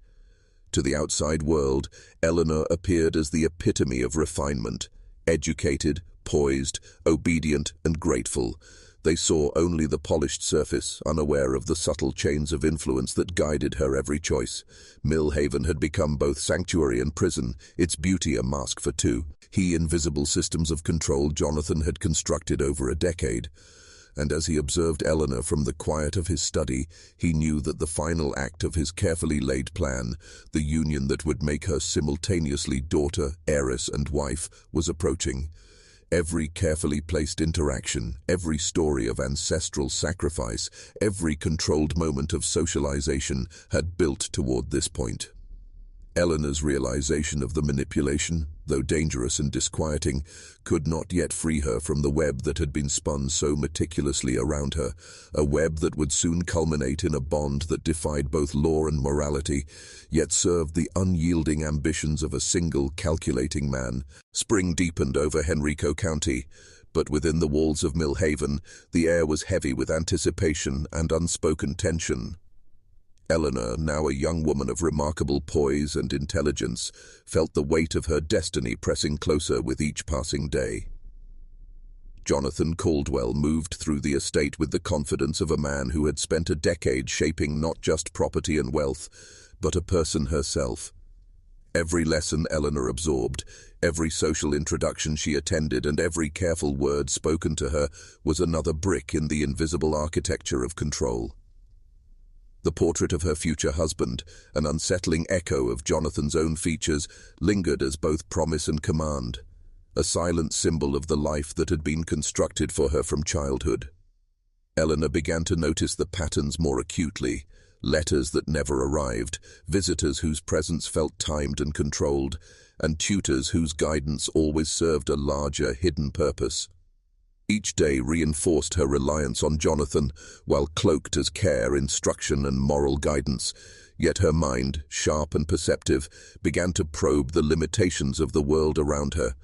To the outside world, Eleanor appeared as the epitome of refinement, educated, poised, obedient, and grateful. They saw only the polished surface, unaware of the subtle chains of influence that guided her every choice. Millhaven had become both sanctuary and prison, its beauty a mask for two. Invisible systems of control Jonathan had constructed over a decade. And as he observed Eleanor from the quiet of his study, he knew that the final act of his carefully laid plan, the union that would make her simultaneously daughter, heiress, and wife, was approaching. Every carefully placed interaction, every story of ancestral sacrifice, every controlled moment of socialization had built toward this point. Eleanor's realization of the manipulation, though dangerous and disquieting, could not yet free her from the web that had been spun so meticulously around her, a web that would soon culminate in a bond that defied both law and morality, yet served the unyielding ambitions of a single calculating man. Spring deepened over Henrico County, but within the walls of Millhaven, the air was heavy with anticipation and unspoken tension. Eleanor, now a young woman of remarkable poise and intelligence, felt the weight of her destiny pressing closer with each passing day. Jonathan Caldwell moved through the estate with the confidence of a man who had spent a decade shaping not just property and wealth, but a person herself. Every lesson Eleanor absorbed, every social introduction she attended, and every careful word spoken to her was another brick in the invisible architecture of control. The portrait of her future husband, an unsettling echo of Jonathan's own features, lingered as both promise and command, a silent symbol of the life that had been constructed for her from childhood. Eleanor began to notice the patterns more acutely, letters that never arrived, visitors whose presence felt timed and controlled, and tutors whose guidance always served a larger, hidden purpose. Each day reinforced her reliance on Jonathan, while cloaked as care, instruction, and moral guidance. Yet her mind, sharp and perceptive, began to probe the limitations of the world around her.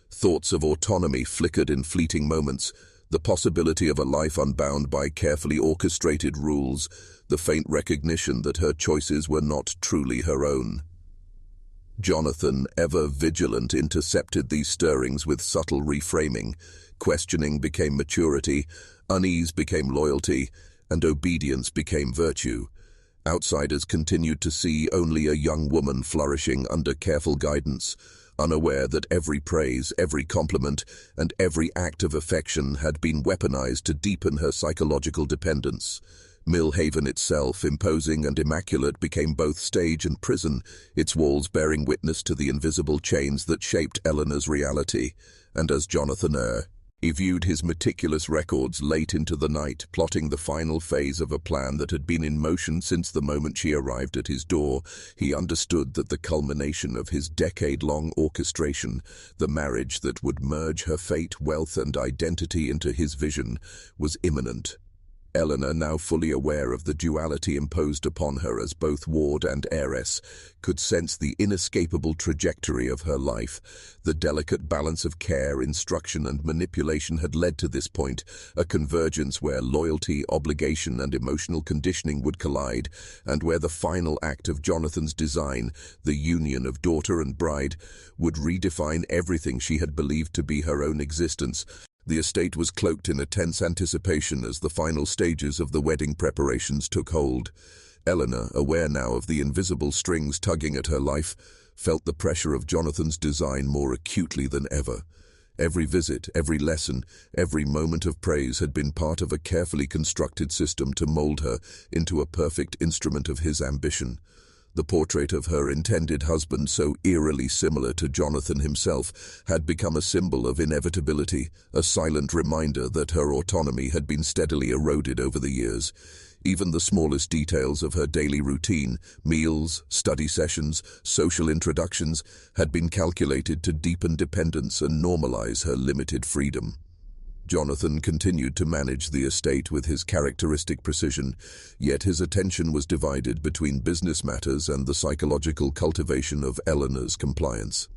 Thoughts of autonomy flickered in fleeting moments, the possibility of a life unbound by carefully orchestrated rules, the faint recognition that her choices were not truly her own. Jonathan, ever vigilant, intercepted these stirrings with subtle reframing. Questioning became maturity, unease became loyalty, and obedience became virtue. Outsiders continued to see only a young woman flourishing under careful guidance, unaware that every praise, every compliment, and every act of affection had been weaponized to deepen her psychological dependence. Millhaven itself, imposing and immaculate, became both stage and prison, its walls bearing witness to the invisible chains that shaped Eleanor's reality. And as Jonathan he viewed his meticulous records late into the night, plotting the final phase of a plan that had been in motion since the moment she arrived at his door. He understood that the culmination of his decade-long orchestration, the marriage that would merge her fate, wealth, and identity into his vision, was imminent. Eleanor, now fully aware of the duality imposed upon her as both ward and heiress, could sense the inescapable trajectory of her life. The delicate balance of care, instruction, and manipulation had led to this point, a convergence where loyalty, obligation, and emotional conditioning would collide, and where the final act of Jonathan's design, the union of daughter and bride, would redefine everything she had believed to be her own existence. The estate was cloaked in a tense anticipation as the final stages of the wedding preparations took hold. Eleanor, aware now of the invisible strings tugging at her life, felt the pressure of Jonathan's design more acutely than ever. Every visit, every lesson, every moment of praise had been part of a carefully constructed system to mold her into a perfect instrument of his ambition. The portrait of her intended husband, so eerily similar to Jonathan himself, had become a symbol of inevitability, a silent reminder that her autonomy had been steadily eroded over the years. Even the smallest details of her daily routine, meals, study sessions, social introductions, had been calculated to deepen dependence and normalize her limited freedom. Jonathan continued to manage the estate with his characteristic precision, yet his attention was divided between business matters and the psychological cultivation of Eleanor's compliance.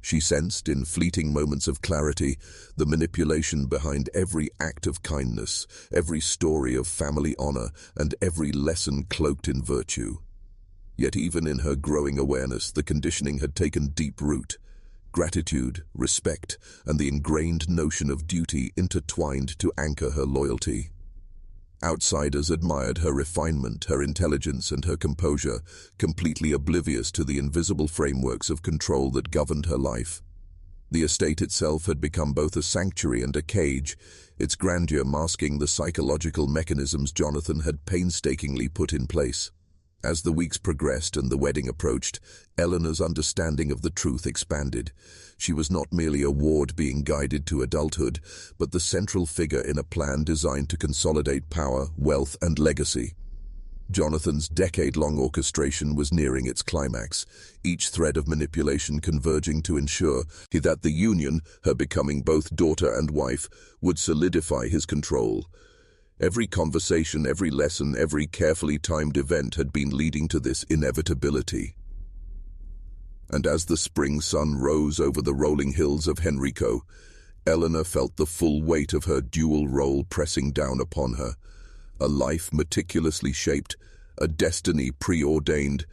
She sensed, in fleeting moments of clarity, the manipulation behind every act of kindness, every story of family honor, and every lesson cloaked in virtue. Yet even in her growing awareness, the conditioning had taken deep root. Gratitude, respect, and the ingrained notion of duty intertwined to anchor her loyalty. Outsiders admired her refinement, her intelligence, and her composure, completely oblivious to the invisible frameworks of control that governed her life. The estate itself had become both a sanctuary and a cage, its grandeur masking the psychological mechanisms Jonathan had painstakingly put in place. As the weeks progressed and the wedding approached, Eleanor's understanding of the truth expanded. She was not merely a ward being guided to adulthood, but the central figure in a plan designed to consolidate power, wealth, and legacy. Jonathan's decade-long orchestration was nearing its climax, each thread of manipulation converging to ensure that the union, her becoming both daughter and wife, would solidify his control. Every conversation, every lesson, every carefully timed event had been leading to this inevitability. And as the spring sun rose over the rolling hills of Henrico, Eleanor felt the full weight of her dual role pressing down upon her. A life meticulously shaped, a destiny preordained,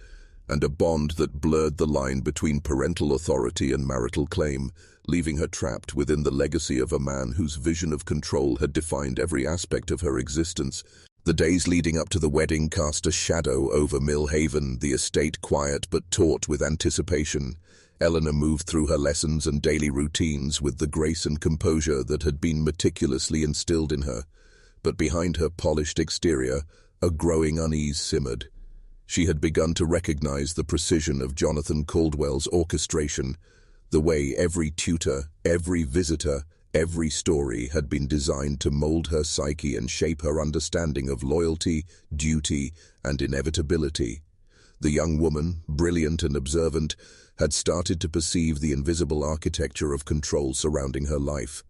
and a bond that blurred the line between parental authority and marital claim, leaving her trapped within the legacy of a man whose vision of control had defined every aspect of her existence. The days leading up to the wedding cast a shadow over Mill Haven, the estate quiet but taut with anticipation. Eleanor moved through her lessons and daily routines with the grace and composure that had been meticulously instilled in her. But behind her polished exterior, a growing unease simmered. She had begun to recognize the precision of Jonathan Caldwell's orchestration, the way every tutor, every visitor, every story had been designed to mold her psyche and shape her understanding of loyalty, duty, and inevitability. The young woman, brilliant and observant, had started to perceive the invisible architecture of control surrounding her life.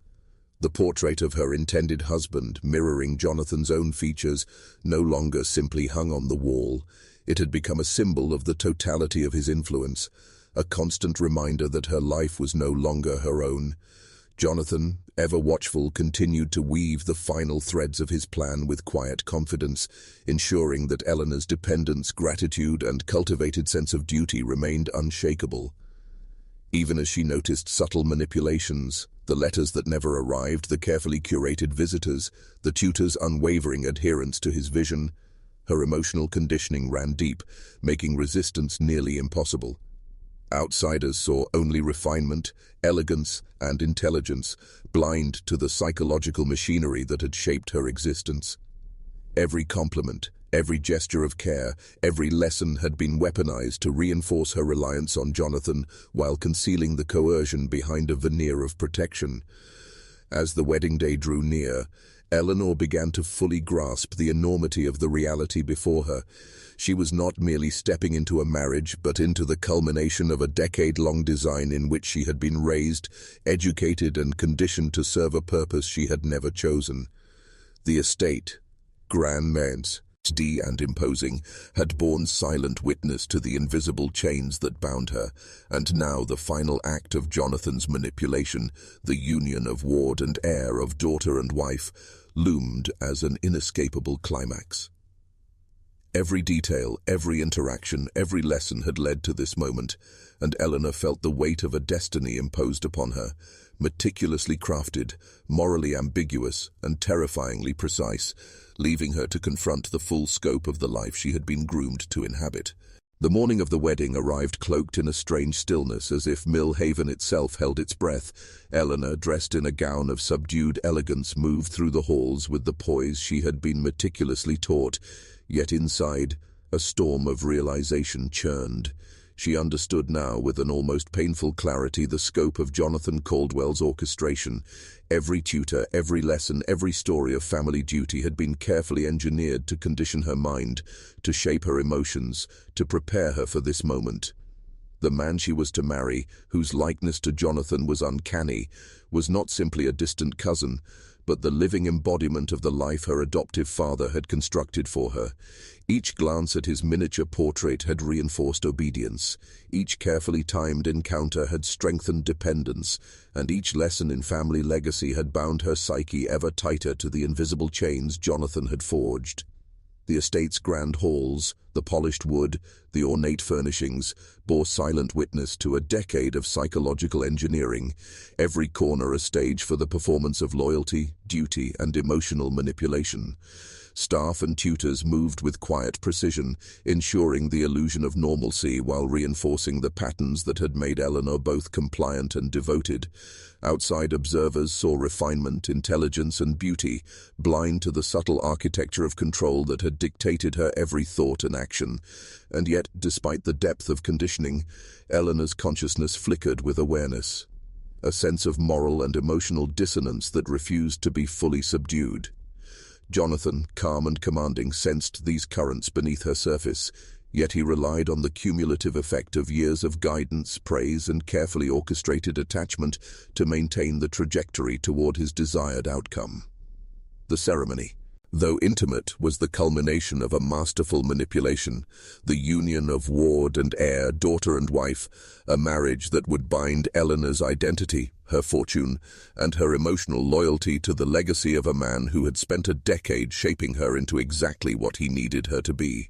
The portrait of her intended husband, mirroring Jonathan's own features, no longer simply hung on the wall. It had become a symbol of the totality of his influence, a constant reminder that her life was no longer her own. Jonathan, ever watchful, continued to weave the final threads of his plan with quiet confidence, ensuring that Eleanor's dependence, gratitude, and cultivated sense of duty remained unshakable. Even as she noticed subtle manipulations, the letters that never arrived, the carefully curated visitors, the tutor's unwavering adherence to his vision, her emotional conditioning ran deep, making resistance nearly impossible. Outsiders saw only refinement, elegance, and intelligence, blind to the psychological machinery that had shaped her existence. Every compliment, every gesture of care, every lesson had been weaponized to reinforce her reliance on Jonathan while concealing the coercion behind a veneer of protection. As the wedding day drew near, Eleanor began to fully grasp the enormity of the reality before her. She was not merely stepping into a marriage, but into the culmination of a decade-long design in which she had been raised, educated, and conditioned to serve a purpose she had never chosen. The estate, grand and imposing, had borne silent witness to the invisible chains that bound her, and now the final act of Jonathan's manipulation, the union of ward and heir, of daughter and wife, loomed as an inescapable climax. Every detail, every interaction, every lesson had led to this moment, and Eleanor felt the weight of a destiny imposed upon her, meticulously crafted, morally ambiguous, and terrifyingly precise, leaving her to confront the full scope of the life she had been groomed to inhabit. The morning of the wedding arrived cloaked in a strange stillness, as if Mill Haven itself held its breath. Eleanor, dressed in a gown of subdued elegance, moved through the halls with the poise she had been meticulously taught. Yet inside, A storm of realization churned. She understood now with an almost painful clarity the scope of Jonathan Caldwell's orchestration. Every tutor, every lesson, every story of family duty had been carefully engineered to condition her mind, to shape her emotions, to prepare her for this moment. The man she was to marry, whose likeness to Jonathan was uncanny, was not simply a distant cousin, but the living embodiment of the life her adoptive father had constructed for her. Each glance at his miniature portrait had reinforced obedience, each carefully timed encounter had strengthened dependence, and each lesson in family legacy had bound her psyche ever tighter to the invisible chains Jonathan had forged. The estate's grand halls, the polished wood, the ornate furnishings, bore silent witness to a decade of psychological engineering, every corner a stage for the performance of loyalty, duty, and emotional manipulation. Staff and tutors moved with quiet precision, ensuring the illusion of normalcy while reinforcing the patterns that had made Eleanor both compliant and devoted. Outside observers saw refinement, intelligence, and beauty, blind to the subtle architecture of control that had dictated her every thought and action. And yet, despite the depth of conditioning, Eleanor's consciousness flickered with awareness, a sense of moral and emotional dissonance that refused to be fully subdued. Jonathan, calm and commanding, sensed these currents beneath her surface, yet he relied on the cumulative effect of years of guidance, praise, and carefully orchestrated attachment to maintain the trajectory toward his desired outcome. The ceremony, though intimate, was the culmination of a masterful manipulation, the union of ward and heir, daughter and wife, a marriage that would bind Eleanor's identity, her fortune, and her emotional loyalty to the legacy of a man who had spent a decade shaping her into exactly what he needed her to be.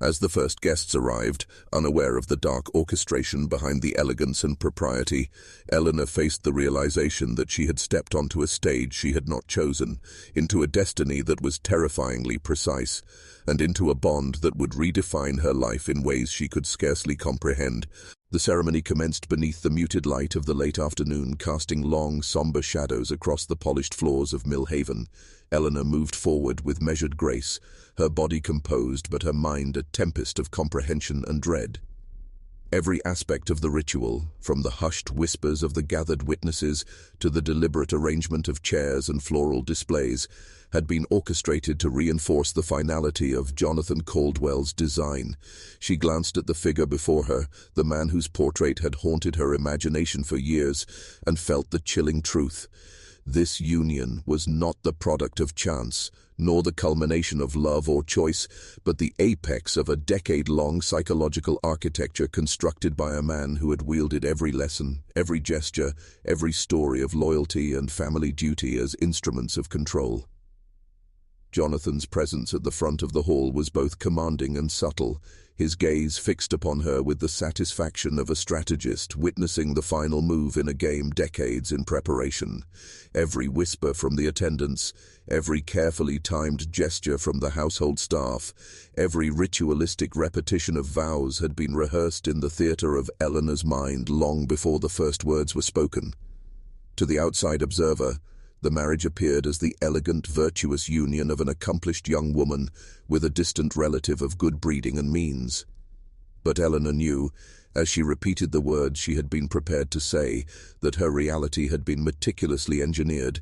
As the first guests arrived, unaware of the dark orchestration behind the elegance and propriety, Eleanor faced the realization that she had stepped onto a stage she had not chosen, into a destiny that was terrifyingly precise, and into a bond that would redefine her life in ways she could scarcely comprehend. The ceremony commenced beneath the muted light of the late afternoon, casting long, somber shadows across the polished floors of Mill Haven. Eleanor moved forward with measured grace, her body composed but her mind a tempest of comprehension and dread. Every aspect of the ritual, from the hushed whispers of the gathered witnesses to the deliberate arrangement of chairs and floral displays, had been orchestrated to reinforce the finality of Jonathan Caldwell's design. She glanced at the figure before her, the man whose portrait had haunted her imagination for years, and felt the chilling truth. This union was not the product of chance, nor the culmination of love or choice, but the apex of a decade-long psychological architecture constructed by a man who had wielded every lesson, every gesture, every story of loyalty and family duty as instruments of control. Jonathan's presence at the front of the hall was both commanding and subtle, his gaze fixed upon her with the satisfaction of a strategist witnessing the final move in a game decades in preparation. Every whisper from the attendants, every carefully timed gesture from the household staff, every ritualistic repetition of vows had been rehearsed in the theater of Eleanor's mind long before the first words were spoken. To the outside observer, the marriage appeared as the elegant, virtuous union of an accomplished young woman with a distant relative of good breeding and means. But Eleanor knew, as she repeated the words she had been prepared to say, that her reality had been meticulously engineered.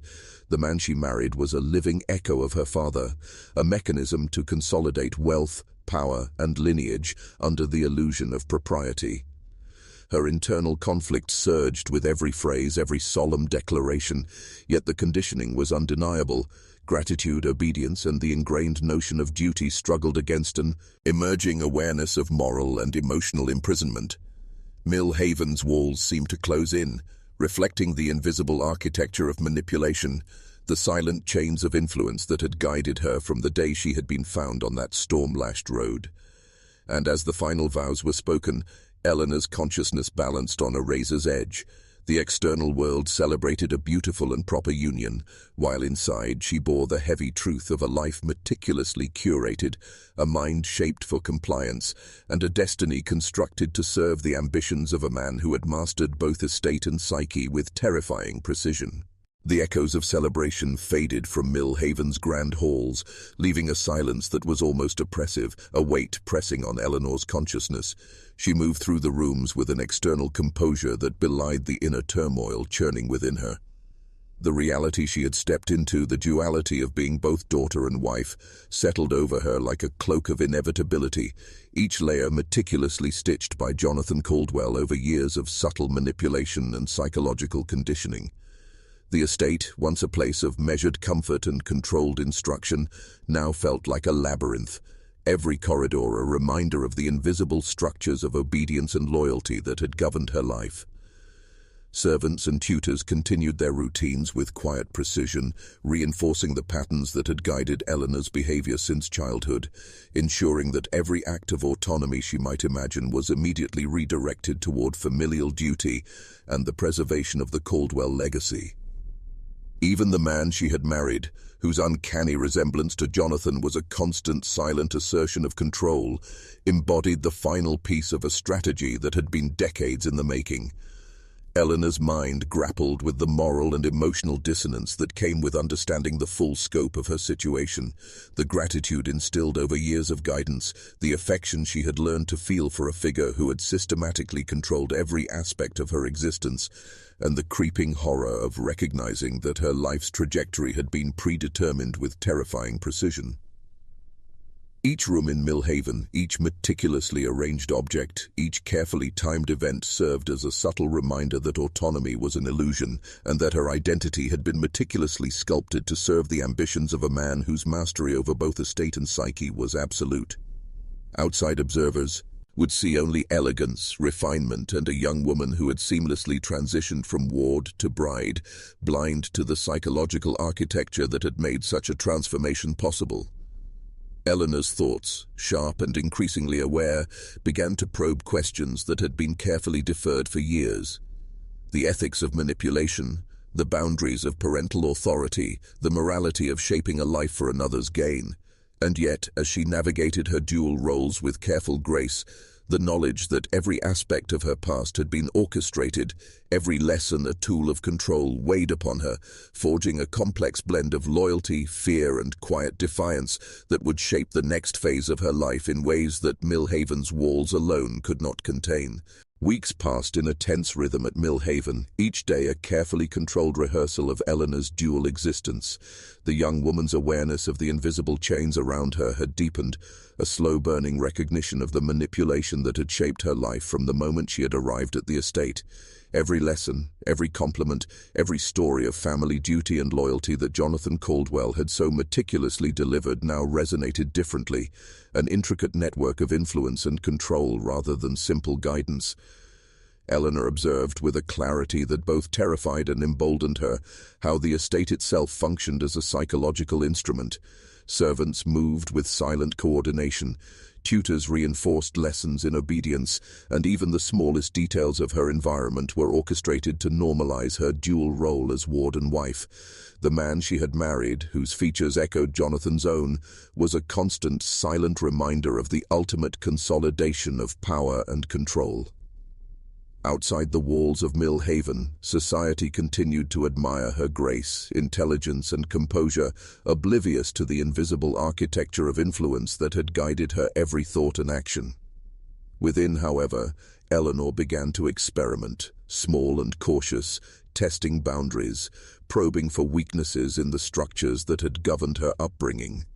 The man she married was a living echo of her father, a mechanism to consolidate wealth, power, and lineage under the illusion of propriety. Her internal conflict surged with every phrase, every solemn declaration, yet the conditioning was undeniable. Gratitude, obedience, and the ingrained notion of duty struggled against an emerging awareness of moral and emotional imprisonment. Mill Haven's walls seemed to close in, reflecting the invisible architecture of manipulation, the silent chains of influence that had guided her from the day she had been found on that storm-lashed road. And as the final vows were spoken, Eleanor's consciousness balanced on a razor's edge. The external world celebrated a beautiful and proper union, while inside she bore the heavy truth of a life meticulously curated, a mind shaped for compliance, and a destiny constructed to serve the ambitions of a man who had mastered both estate and psyche with terrifying precision. The echoes of celebration faded from Mill Haven's grand halls, leaving a silence that was almost oppressive, a weight pressing on Eleanor's consciousness. She moved through the rooms with an external composure that belied the inner turmoil churning within her. The reality she had stepped into, the duality of being both daughter and wife, settled over her like a cloak of inevitability, each layer meticulously stitched by Jonathan Caldwell over years of subtle manipulation and psychological conditioning. The estate, once a place of measured comfort and controlled instruction, now felt like a labyrinth, every corridor a reminder of the invisible structures of obedience and loyalty that had governed her life. Servants and tutors continued their routines with quiet precision, reinforcing the patterns that had guided Eleanor's behavior since childhood, ensuring that every act of autonomy she might imagine was immediately redirected toward familial duty and the preservation of the Caldwell legacy. Even the man she had married, whose uncanny resemblance to Jonathan was a constant silent assertion of control, embodied the final piece of a strategy that had been decades in the making. Eleanor's mind grappled with the moral and emotional dissonance that came with understanding the full scope of her situation, the gratitude instilled over years of guidance, the affection she had learned to feel for a figure who had systematically controlled every aspect of her existence, and the creeping horror of recognizing that her life's trajectory had been predetermined with terrifying precision. Each room in Mill Haven, each meticulously arranged object, each carefully timed event served as a subtle reminder that autonomy was an illusion and that her identity had been meticulously sculpted to serve the ambitions of a man whose mastery over both estate and psyche was absolute. Outside observers would see only elegance, refinement, and a young woman who had seamlessly transitioned from ward to bride, blind to the psychological architecture that had made such a transformation possible. Eleanor's thoughts, sharp and increasingly aware, began to probe questions that had been carefully deferred for years. The ethics of manipulation, the boundaries of parental authority, the morality of shaping a life for another's gain. And yet, as she navigated her dual roles with careful grace, the knowledge that every aspect of her past had been orchestrated, every lesson a tool of control, weighed upon her, forging a complex blend of loyalty, fear, and quiet defiance that would shape the next phase of her life in ways that Mill Haven's walls alone could not contain. Weeks passed in a tense rhythm at Mill Haven, each day a carefully controlled rehearsal of Eleanor's dual existence. The young woman's awareness of the invisible chains around her had deepened, a slow-burning recognition of the manipulation that had shaped her life from the moment she had arrived at the estate. Every lesson, every compliment, every story of family duty and loyalty that Jonathan Caldwell had so meticulously delivered now resonated differently, an intricate network of influence and control rather than simple guidance. Eleanor observed with a clarity that both terrified and emboldened her how the estate itself functioned as a psychological instrument. Servants moved with silent coordination, tutors reinforced lessons in obedience, and even the smallest details of her environment were orchestrated to normalize her dual role as ward and wife. The man she had married, whose features echoed Jonathan's own, was a constant, silent reminder of the ultimate consolidation of power and control. Outside the walls of Mill Haven, society continued to admire her grace, intelligence, and composure, oblivious to the invisible architecture of influence that had guided her every thought and action. Within, however, Eleanor began to experiment, small and cautious, testing boundaries, probing for weaknesses in the structures that had governed her upbringing.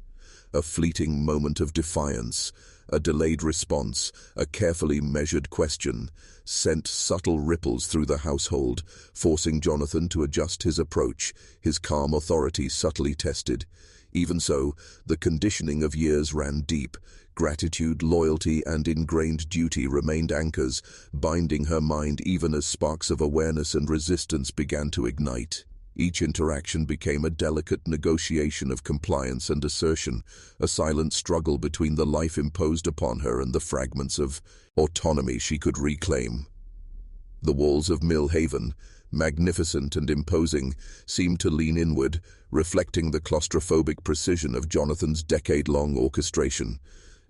A fleeting moment of defiance, a delayed response, a carefully measured question, sent subtle ripples through the household, forcing Jonathan to adjust his approach, his calm authority subtly tested. Even so, the conditioning of years ran deep. Gratitude, loyalty, and ingrained duty remained anchors, binding her mind even as sparks of awareness and resistance began to ignite. Each interaction became a delicate negotiation of compliance and assertion, a silent struggle between the life imposed upon her and the fragments of autonomy she could reclaim. The walls of Mill Haven, magnificent and imposing, seemed to lean inward, reflecting the claustrophobic precision of Jonathan's decade-long orchestration.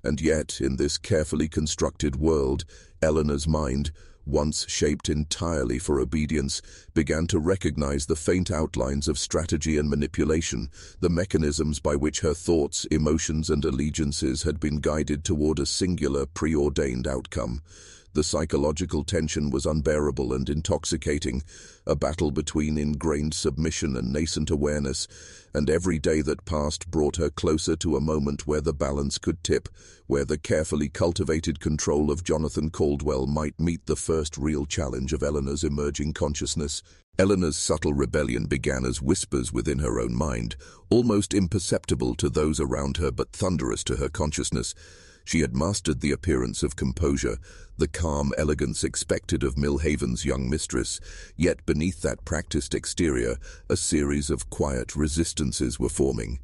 And yet, in this carefully constructed world, Eleanor's mind, once shaped entirely for obedience, began to recognize the faint outlines of strategy and manipulation, the mechanisms by which her thoughts, emotions, and allegiances had been guided toward a singular, preordained outcome. The psychological tension was unbearable and intoxicating, a battle between ingrained submission and nascent awareness, and every day that passed brought her closer to a moment where the balance could tip, where the carefully cultivated control of Jonathan Caldwell might meet the first real challenge of Eleanor's emerging consciousness. Eleanor's subtle rebellion began as whispers within her own mind, almost imperceptible to those around her but thunderous to her consciousness. She had mastered the appearance of composure, the calm elegance expected of Millhaven's young mistress, yet beneath that practiced exterior, a series of quiet resistances were forming.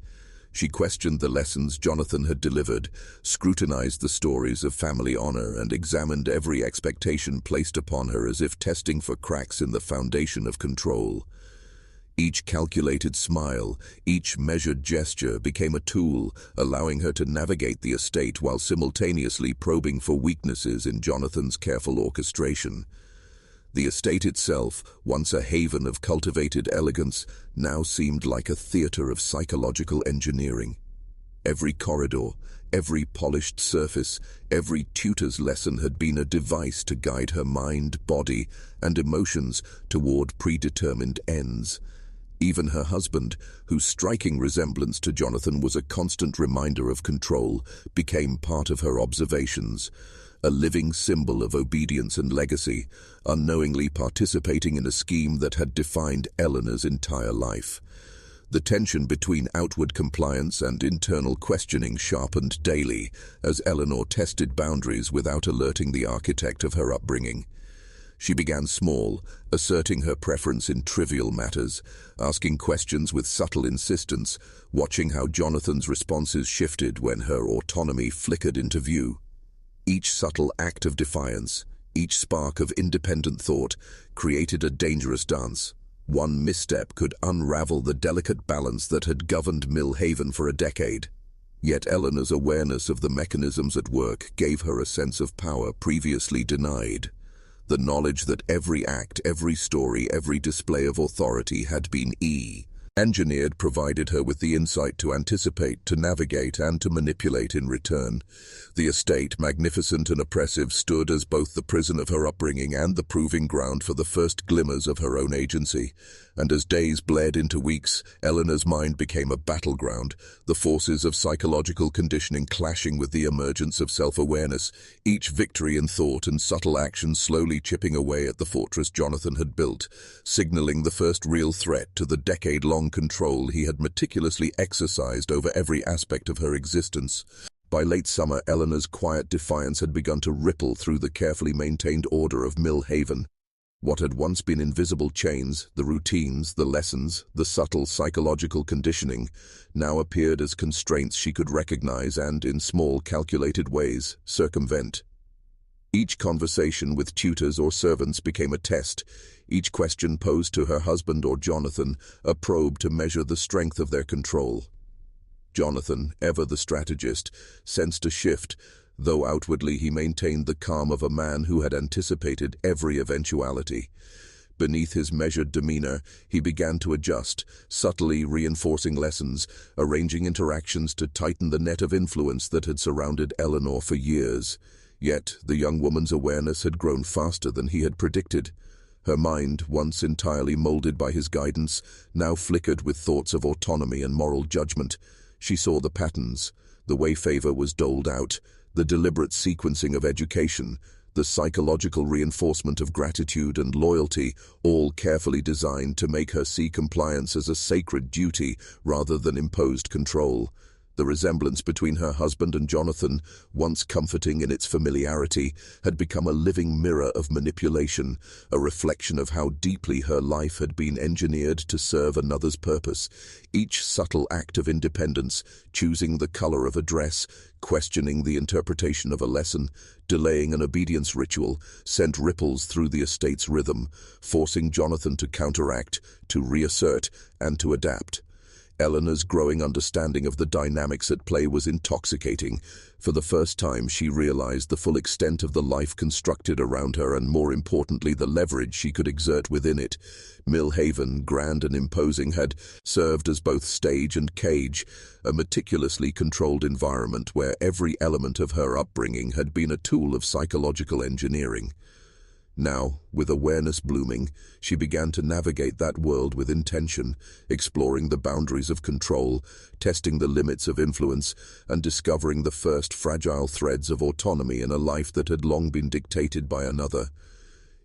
She questioned the lessons Jonathan had delivered, scrutinized the stories of family honor, and examined every expectation placed upon her as if testing for cracks in the foundation of control. Each calculated smile, each measured gesture became a tool, allowing her to navigate the estate while simultaneously probing for weaknesses in Jonathan's careful orchestration. The estate itself, once a haven of cultivated elegance, now seemed like a theater of psychological engineering. Every corridor, every polished surface, every tutor's lesson had been a device to guide her mind, body, and emotions toward predetermined ends. Even her husband, whose striking resemblance to Jonathan was a constant reminder of control, became part of her observations, a living symbol of obedience and legacy, unknowingly participating in a scheme that had defined Eleanor's entire life. The tension between outward compliance and internal questioning sharpened daily as Eleanor tested boundaries without alerting the architect of her upbringing. She began small, asserting her preference in trivial matters, asking questions with subtle insistence, watching how Jonathan's responses shifted when her autonomy flickered into view. Each subtle act of defiance, each spark of independent thought, created a dangerous dance. One misstep could unravel the delicate balance that had governed Millhaven for a decade. Yet Eleanor's awareness of the mechanisms at work gave her a sense of power previously denied. The knowledge that every act, every story, every display of authority had been engineered provided her with the insight to anticipate, to navigate, and to manipulate in return. The estate, magnificent and oppressive, stood as both the prison of her upbringing and the proving ground for the first glimmers of her own agency. And as days bled into weeks, Eleanor's mind became a battleground, the forces of psychological conditioning clashing with the emergence of self-awareness, each victory in thought and subtle action slowly chipping away at the fortress Jonathan had built, signaling the first real threat to the decade-long control he had meticulously exercised over every aspect of her existence. By late summer, Eleanor's quiet defiance had begun to ripple through the carefully maintained order of Millhaven. What had once been invisible chains, the routines, the lessons, the subtle psychological conditioning, now appeared as constraints she could recognize and, in small, calculated ways, circumvent. Each conversation with tutors or servants became a test, each question posed to her husband or Jonathan, a probe to measure the strength of their control. Jonathan, ever the strategist, sensed a shift, though outwardly he maintained the calm of a man who had anticipated every eventuality. Beneath his measured demeanor, he began to adjust, subtly reinforcing lessons, arranging interactions to tighten the net of influence that had surrounded Eleanor for years. Yet, the young woman's awareness had grown faster than he had predicted. Her mind, once entirely molded by his guidance, now flickered with thoughts of autonomy and moral judgment. She saw the patterns, the way favor was doled out, the deliberate sequencing of education, the psychological reinforcement of gratitude and loyalty, all carefully designed to make her see compliance as a sacred duty rather than imposed control. The resemblance between her husband and Jonathan, once comforting in its familiarity, had become a living mirror of manipulation, a reflection of how deeply her life had been engineered to serve another's purpose. Each subtle act of independence, choosing the color of a dress, questioning the interpretation of a lesson, delaying an obedience ritual, sent ripples through the estate's rhythm, forcing Jonathan to counteract, to reassert, and to adapt. Eleanor's growing understanding of the dynamics at play was intoxicating. For the first time, she realized the full extent of the life constructed around her and, more importantly, the leverage she could exert within it. Millhaven, grand and imposing, had served as both stage and cage, a meticulously controlled environment where every element of her upbringing had been a tool of psychological engineering. Now, with awareness blooming, she began to navigate that world with intention, exploring the boundaries of control, testing the limits of influence, and discovering the first fragile threads of autonomy in a life that had long been dictated by another.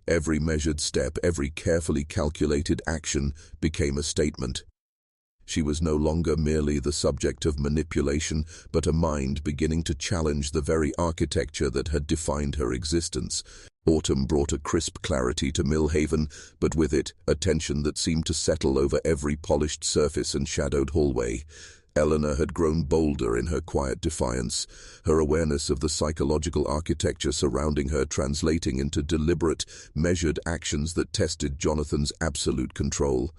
Every measured step, every carefully calculated action became a statement. She was no longer merely the subject of manipulation, but a mind beginning to challenge the very architecture that had defined her existence. Autumn brought a crisp clarity to Millhaven, but with it, a tension that seemed to settle over every polished surface and shadowed hallway. Eleanor had grown bolder in her quiet defiance, her awareness of the psychological architecture surrounding her translating into deliberate, measured actions that tested Jonathan's absolute control.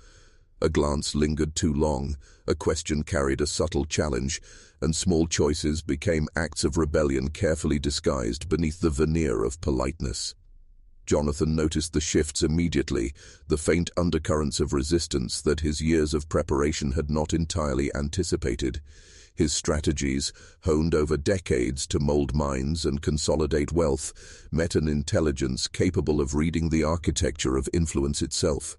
A glance lingered too long, a question carried a subtle challenge, and small choices became acts of rebellion carefully disguised beneath the veneer of politeness. Jonathan noticed the shifts immediately, the faint undercurrents of resistance that his years of preparation had not entirely anticipated. His strategies, honed over decades to mold minds and consolidate wealth, met an intelligence capable of reading the architecture of influence itself.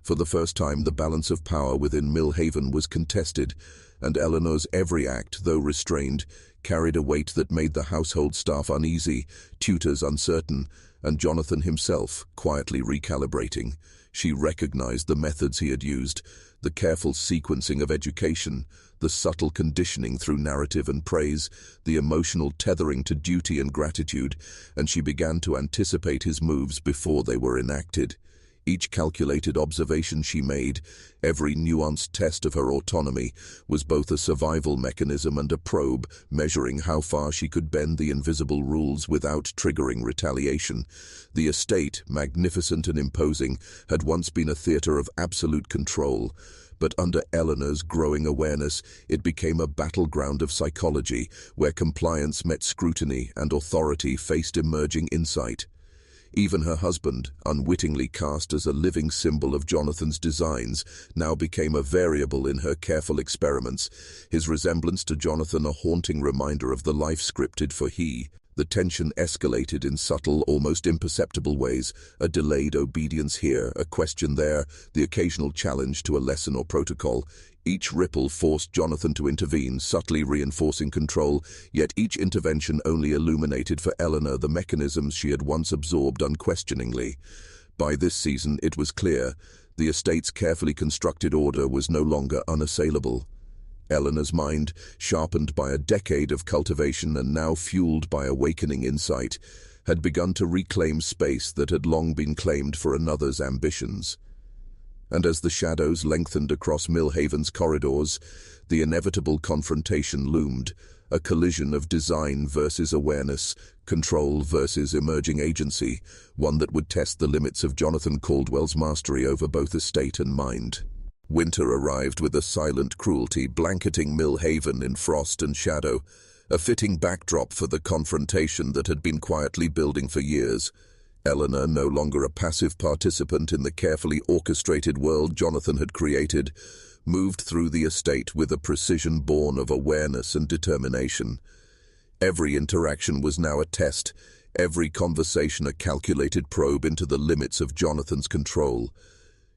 For the first time, the balance of power within Millhaven was contested, and Eleanor's every act, though restrained, carried a weight that made the household staff uneasy, tutors uncertain, and Jonathan himself quietly recalibrating. She recognized the methods he had used, the careful sequencing of education, the subtle conditioning through narrative and praise, the emotional tethering to duty and gratitude, and she began to anticipate his moves before they were enacted. Each calculated observation she made, every nuanced test of her autonomy, was both a survival mechanism and a probe, measuring how far she could bend the invisible rules without triggering retaliation. The estate, magnificent and imposing, had once been a theater of absolute control, but under Eleanor's growing awareness, it became a battleground of psychology, where compliance met scrutiny and authority faced emerging insight. Even her husband, unwittingly cast as a living symbol of Jonathan's designs, now became a variable in her careful experiments, his resemblance to Jonathan a haunting reminder of the life scripted for he. The tension escalated in subtle, almost imperceptible ways, a delayed obedience here, a question there, the occasional challenge to a lesson or protocol. Each ripple forced Jonathan to intervene, subtly reinforcing control, yet each intervention only illuminated for Eleanor the mechanisms she had once absorbed unquestioningly. By this season, it was clear, the estate's carefully constructed order was no longer unassailable. Eleanor's mind, sharpened by a decade of cultivation and now fueled by awakening insight, had begun to reclaim space that had long been claimed for another's ambitions. And as the shadows lengthened across Millhaven's corridors, the inevitable confrontation loomed, a collision of design versus awareness, control versus emerging agency, one that would test the limits of Jonathan Caldwell's mastery over both estate and mind. Winter arrived with a silent cruelty blanketing Millhaven in frost and shadow, a fitting backdrop for the confrontation that had been quietly building for years. Eleanor, no longer a passive participant in the carefully orchestrated world Jonathan had created, moved through the estate with a precision born of awareness and determination. Every interaction was now a test, every conversation a calculated probe into the limits of Jonathan's control.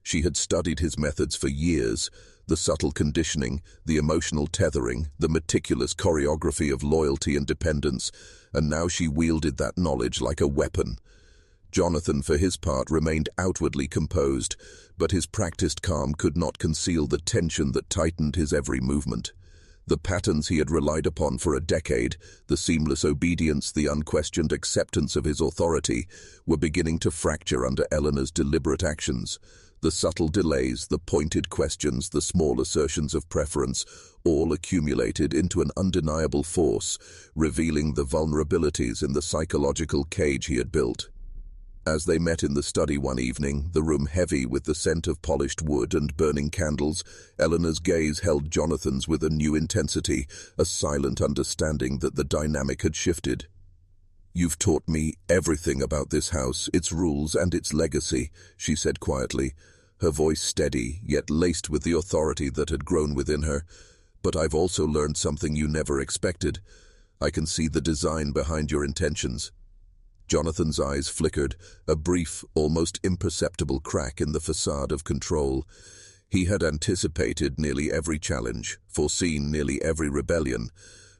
She had studied his methods for years, the subtle conditioning, the emotional tethering, the meticulous choreography of loyalty and dependence, and now she wielded that knowledge like a weapon. Jonathan, for his part, remained outwardly composed, but his practiced calm could not conceal the tension that tightened his every movement. The patterns he had relied upon for a decade, the seamless obedience, the unquestioned acceptance of his authority, were beginning to fracture under Eleanor's deliberate actions. The subtle delays, the pointed questions, the small assertions of preference, all accumulated into an undeniable force, revealing the vulnerabilities in the psychological cage he had built. As they met in the study one evening, the room heavy with the scent of polished wood and burning candles, Eleanor's gaze held Jonathan's with a new intensity, a silent understanding that the dynamic had shifted. "You've taught me everything about this house, its rules and its legacy," she said quietly, her voice steady, yet laced with the authority that had grown within her. "But I've also learned something you never expected. I can see the design behind your intentions." Jonathan's eyes flickered, a brief, almost imperceptible crack in the facade of control. He had anticipated nearly every challenge, foreseen nearly every rebellion,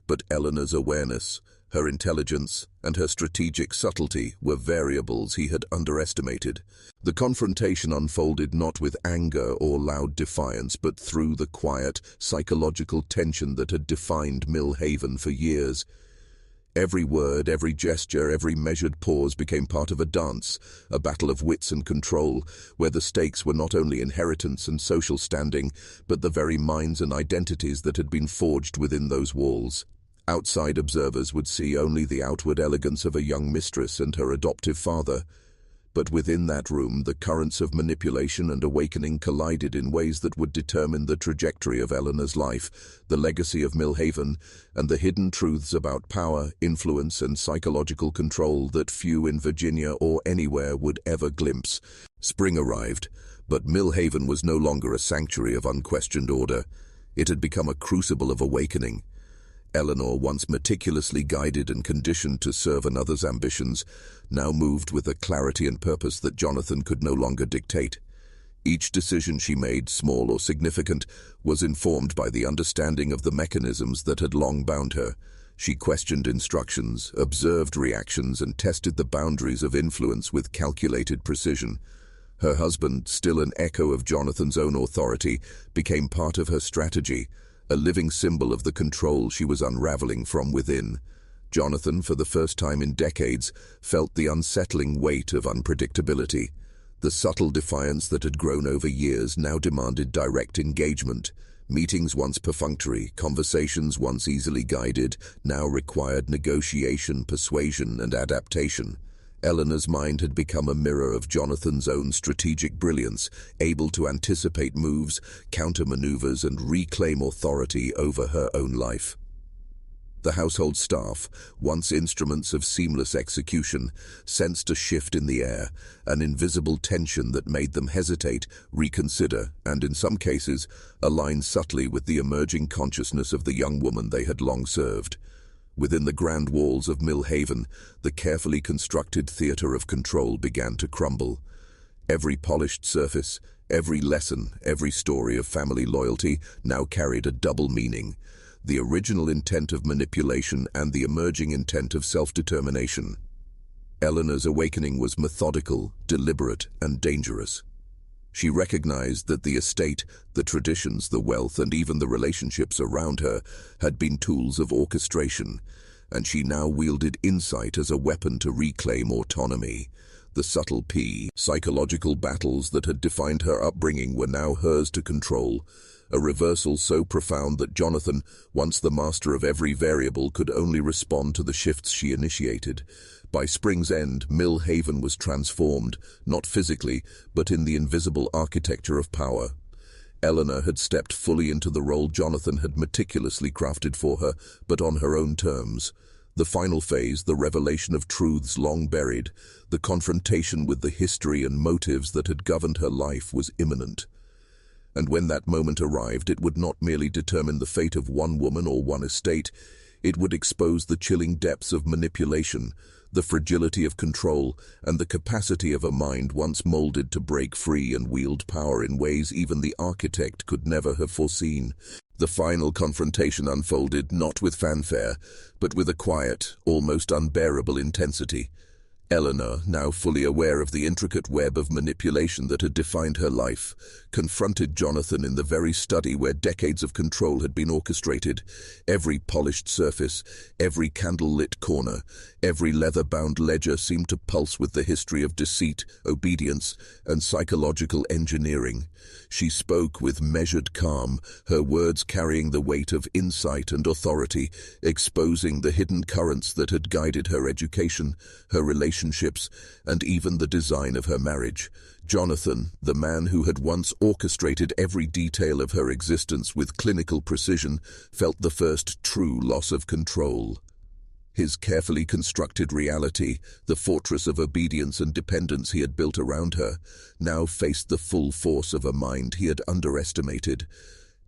but Eleanor's awareness, her intelligence, and her strategic subtlety were variables he had underestimated. The confrontation unfolded not with anger or loud defiance, but through the quiet, psychological tension that had defined Millhaven for years. Every word, every gesture, every measured pause became part of a dance, a battle of wits and control, where the stakes were not only inheritance and social standing, but the very minds and identities that had been forged within those walls. Outside observers would see only the outward elegance of a young mistress and her adoptive father. But within that room, the currents of manipulation and awakening collided in ways that would determine the trajectory of Eleanor's life, the legacy of Millhaven, and the hidden truths about power, influence, and psychological control that few in Virginia or anywhere would ever glimpse. Spring arrived, but Millhaven was no longer a sanctuary of unquestioned order. It had become a crucible of awakening. Eleanor, once meticulously guided and conditioned to serve another's ambitions, now moved with a clarity and purpose that Jonathan could no longer dictate. Each decision she made, small or significant, was informed by the understanding of the mechanisms that had long bound her. She questioned instructions, observed reactions, and tested the boundaries of influence with calculated precision. Her husband, still an echo of Jonathan's own authority, became part of her strategy, a living symbol of the control she was unraveling from within. Jonathan, for the first time in decades, felt the unsettling weight of unpredictability. The subtle defiance that had grown over years now demanded direct engagement. Meetings once perfunctory, conversations once easily guided, now required negotiation, persuasion, and adaptation. Eleanor's mind had become a mirror of Jonathan's own strategic brilliance, able to anticipate moves, counter-maneuvers, and reclaim authority over her own life. The household staff, once instruments of seamless execution, sensed a shift in the air, an invisible tension that made them hesitate, reconsider, and in some cases, align subtly with the emerging consciousness of the young woman they had long served. Within the grand walls of Millhaven, the carefully constructed theater of control began to crumble. Every polished surface, every lesson, every story of family loyalty now carried a double meaning: the original intent of manipulation and the emerging intent of self-determination. Eleanor's awakening was methodical, deliberate, and dangerous. She recognized that the estate, the traditions, the wealth, and even the relationships around her had been tools of orchestration, and she now wielded insight as a weapon to reclaim autonomy. The subtle psychological battles that had defined her upbringing were now hers to control, a reversal so profound that Jonathan, once the master of every variable, could only respond to the shifts she initiated. By spring's end, Millhaven was transformed, not physically, but in the invisible architecture of power. Eleanor had stepped fully into the role Jonathan had meticulously crafted for her, but on her own terms. The final phase, the revelation of truths long buried, the confrontation with the history and motives that had governed her life, was imminent. And when that moment arrived, it would not merely determine the fate of one woman or one estate, it would expose the chilling depths of manipulation, the fragility of control, and the capacity of a mind once molded to break free and wield power in ways even the architect could never have foreseen. The final confrontation unfolded not with fanfare, but with a quiet, almost unbearable intensity. Eleanor, now fully aware of the intricate web of manipulation that had defined her life, confronted Jonathan in the very study where decades of control had been orchestrated. Every polished surface, every candle-lit corner, every leather-bound ledger seemed to pulse with the history of deceit, obedience, and psychological engineering. She spoke with measured calm, her words carrying the weight of insight and authority, exposing the hidden currents that had guided her education, her relationships, relationships, and even the design of her marriage. Jonathan, the man who had once orchestrated every detail of her existence with clinical precision, felt the first true loss of control. His carefully constructed reality, the fortress of obedience and dependence he had built around her, now faced the full force of a mind he had underestimated.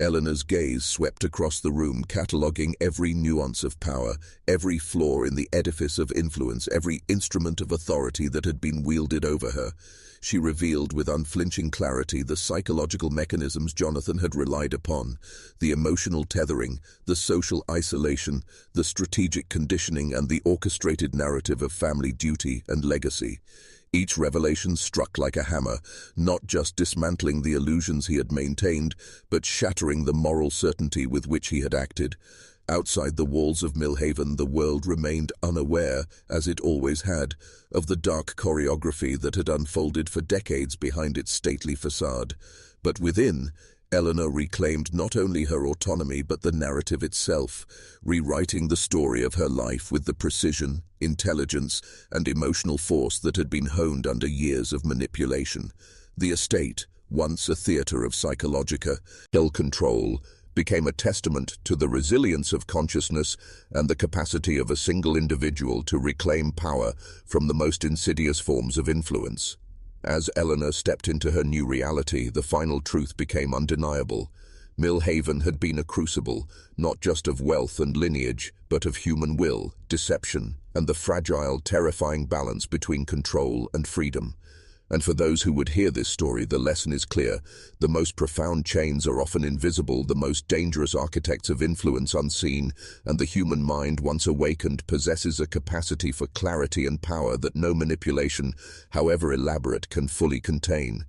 Eleanor's gaze swept across the room, cataloguing every nuance of power, every flaw in the edifice of influence, every instrument of authority that had been wielded over her. She revealed with unflinching clarity the psychological mechanisms Jonathan had relied upon, the emotional tethering, the social isolation, the strategic conditioning, and the orchestrated narrative of family duty and legacy. Each revelation struck like a hammer, not just dismantling the illusions he had maintained, but shattering the moral certainty with which he had acted. Outside the walls of Millhaven, the world remained unaware, as it always had, of the dark choreography that had unfolded for decades behind its stately facade. But within, Eleanor reclaimed not only her autonomy but the narrative itself, rewriting the story of her life with the precision, intelligence, and emotional force that had been honed under years of manipulation. The estate, once a theater of psychological control, became a testament to the resilience of consciousness and the capacity of a single individual to reclaim power from the most insidious forms of influence. As Eleanor stepped into her new reality, the final truth became undeniable. Millhaven had been a crucible, not just of wealth and lineage, but of human will, deception, and the fragile, terrifying balance between control and freedom. And for those who would hear this story, the lesson is clear. The most profound chains are often invisible, the most dangerous architects of influence unseen, and the human mind, once awakened, possesses a capacity for clarity and power that no manipulation, however elaborate, can fully contain.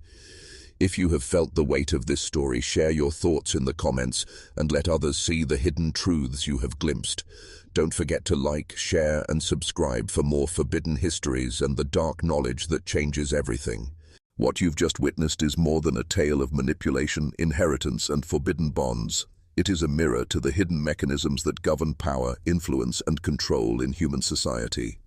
If you have felt the weight of this story, share your thoughts in the comments and let others see the hidden truths you have glimpsed. Don't forget to like, share, and subscribe for more forbidden histories and the dark knowledge that changes everything. What you've just witnessed is more than a tale of manipulation, inheritance, and forbidden bonds. It is a mirror to the hidden mechanisms that govern power, influence, and control in human society.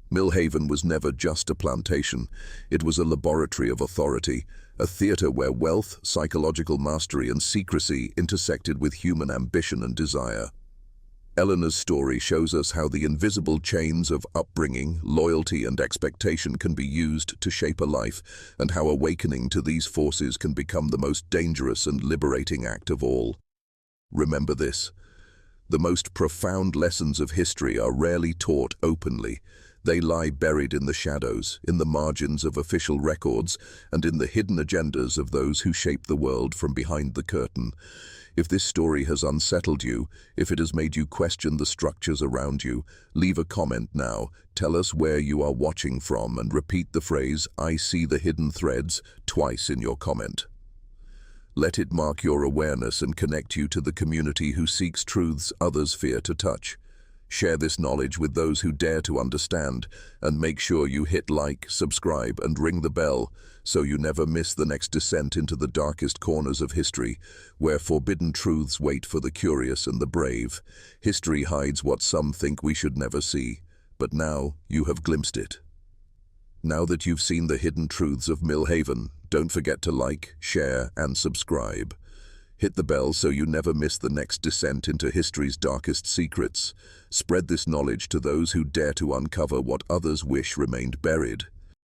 Millhaven was never just a plantation. It was a laboratory of authority, a theater where wealth, psychological mastery, and secrecy intersected with human ambition and desire. Eleanor's story shows us how the invisible chains of upbringing, loyalty, and expectation can be used to shape a life, and how awakening to these forces can become the most dangerous and liberating act of all. Remember this: the most profound lessons of history are rarely taught openly. They lie buried in the shadows, in the margins of official records, and in the hidden agendas of those who shape the world from behind the curtain. If this story has unsettled you, if it has made you question the structures around you, leave a comment now. Tell us where you are watching from and repeat the phrase, "I see the hidden threads," twice in your comment. Let it mark your awareness and connect you to the community who seeks truths others fear to touch. Share this knowledge with those who dare to understand, and make sure you hit like, subscribe, and ring the bell so you never miss the next descent into the darkest corners of history, where forbidden truths wait for the curious and the brave. History hides what some think we should never see, but now you have glimpsed it. Now that you've seen the hidden truths of Millhaven, don't forget to like, share, and subscribe. Hit the bell so you never miss the next descent into history's darkest secrets. Spread this knowledge to those who dare to uncover what others wish remained buried.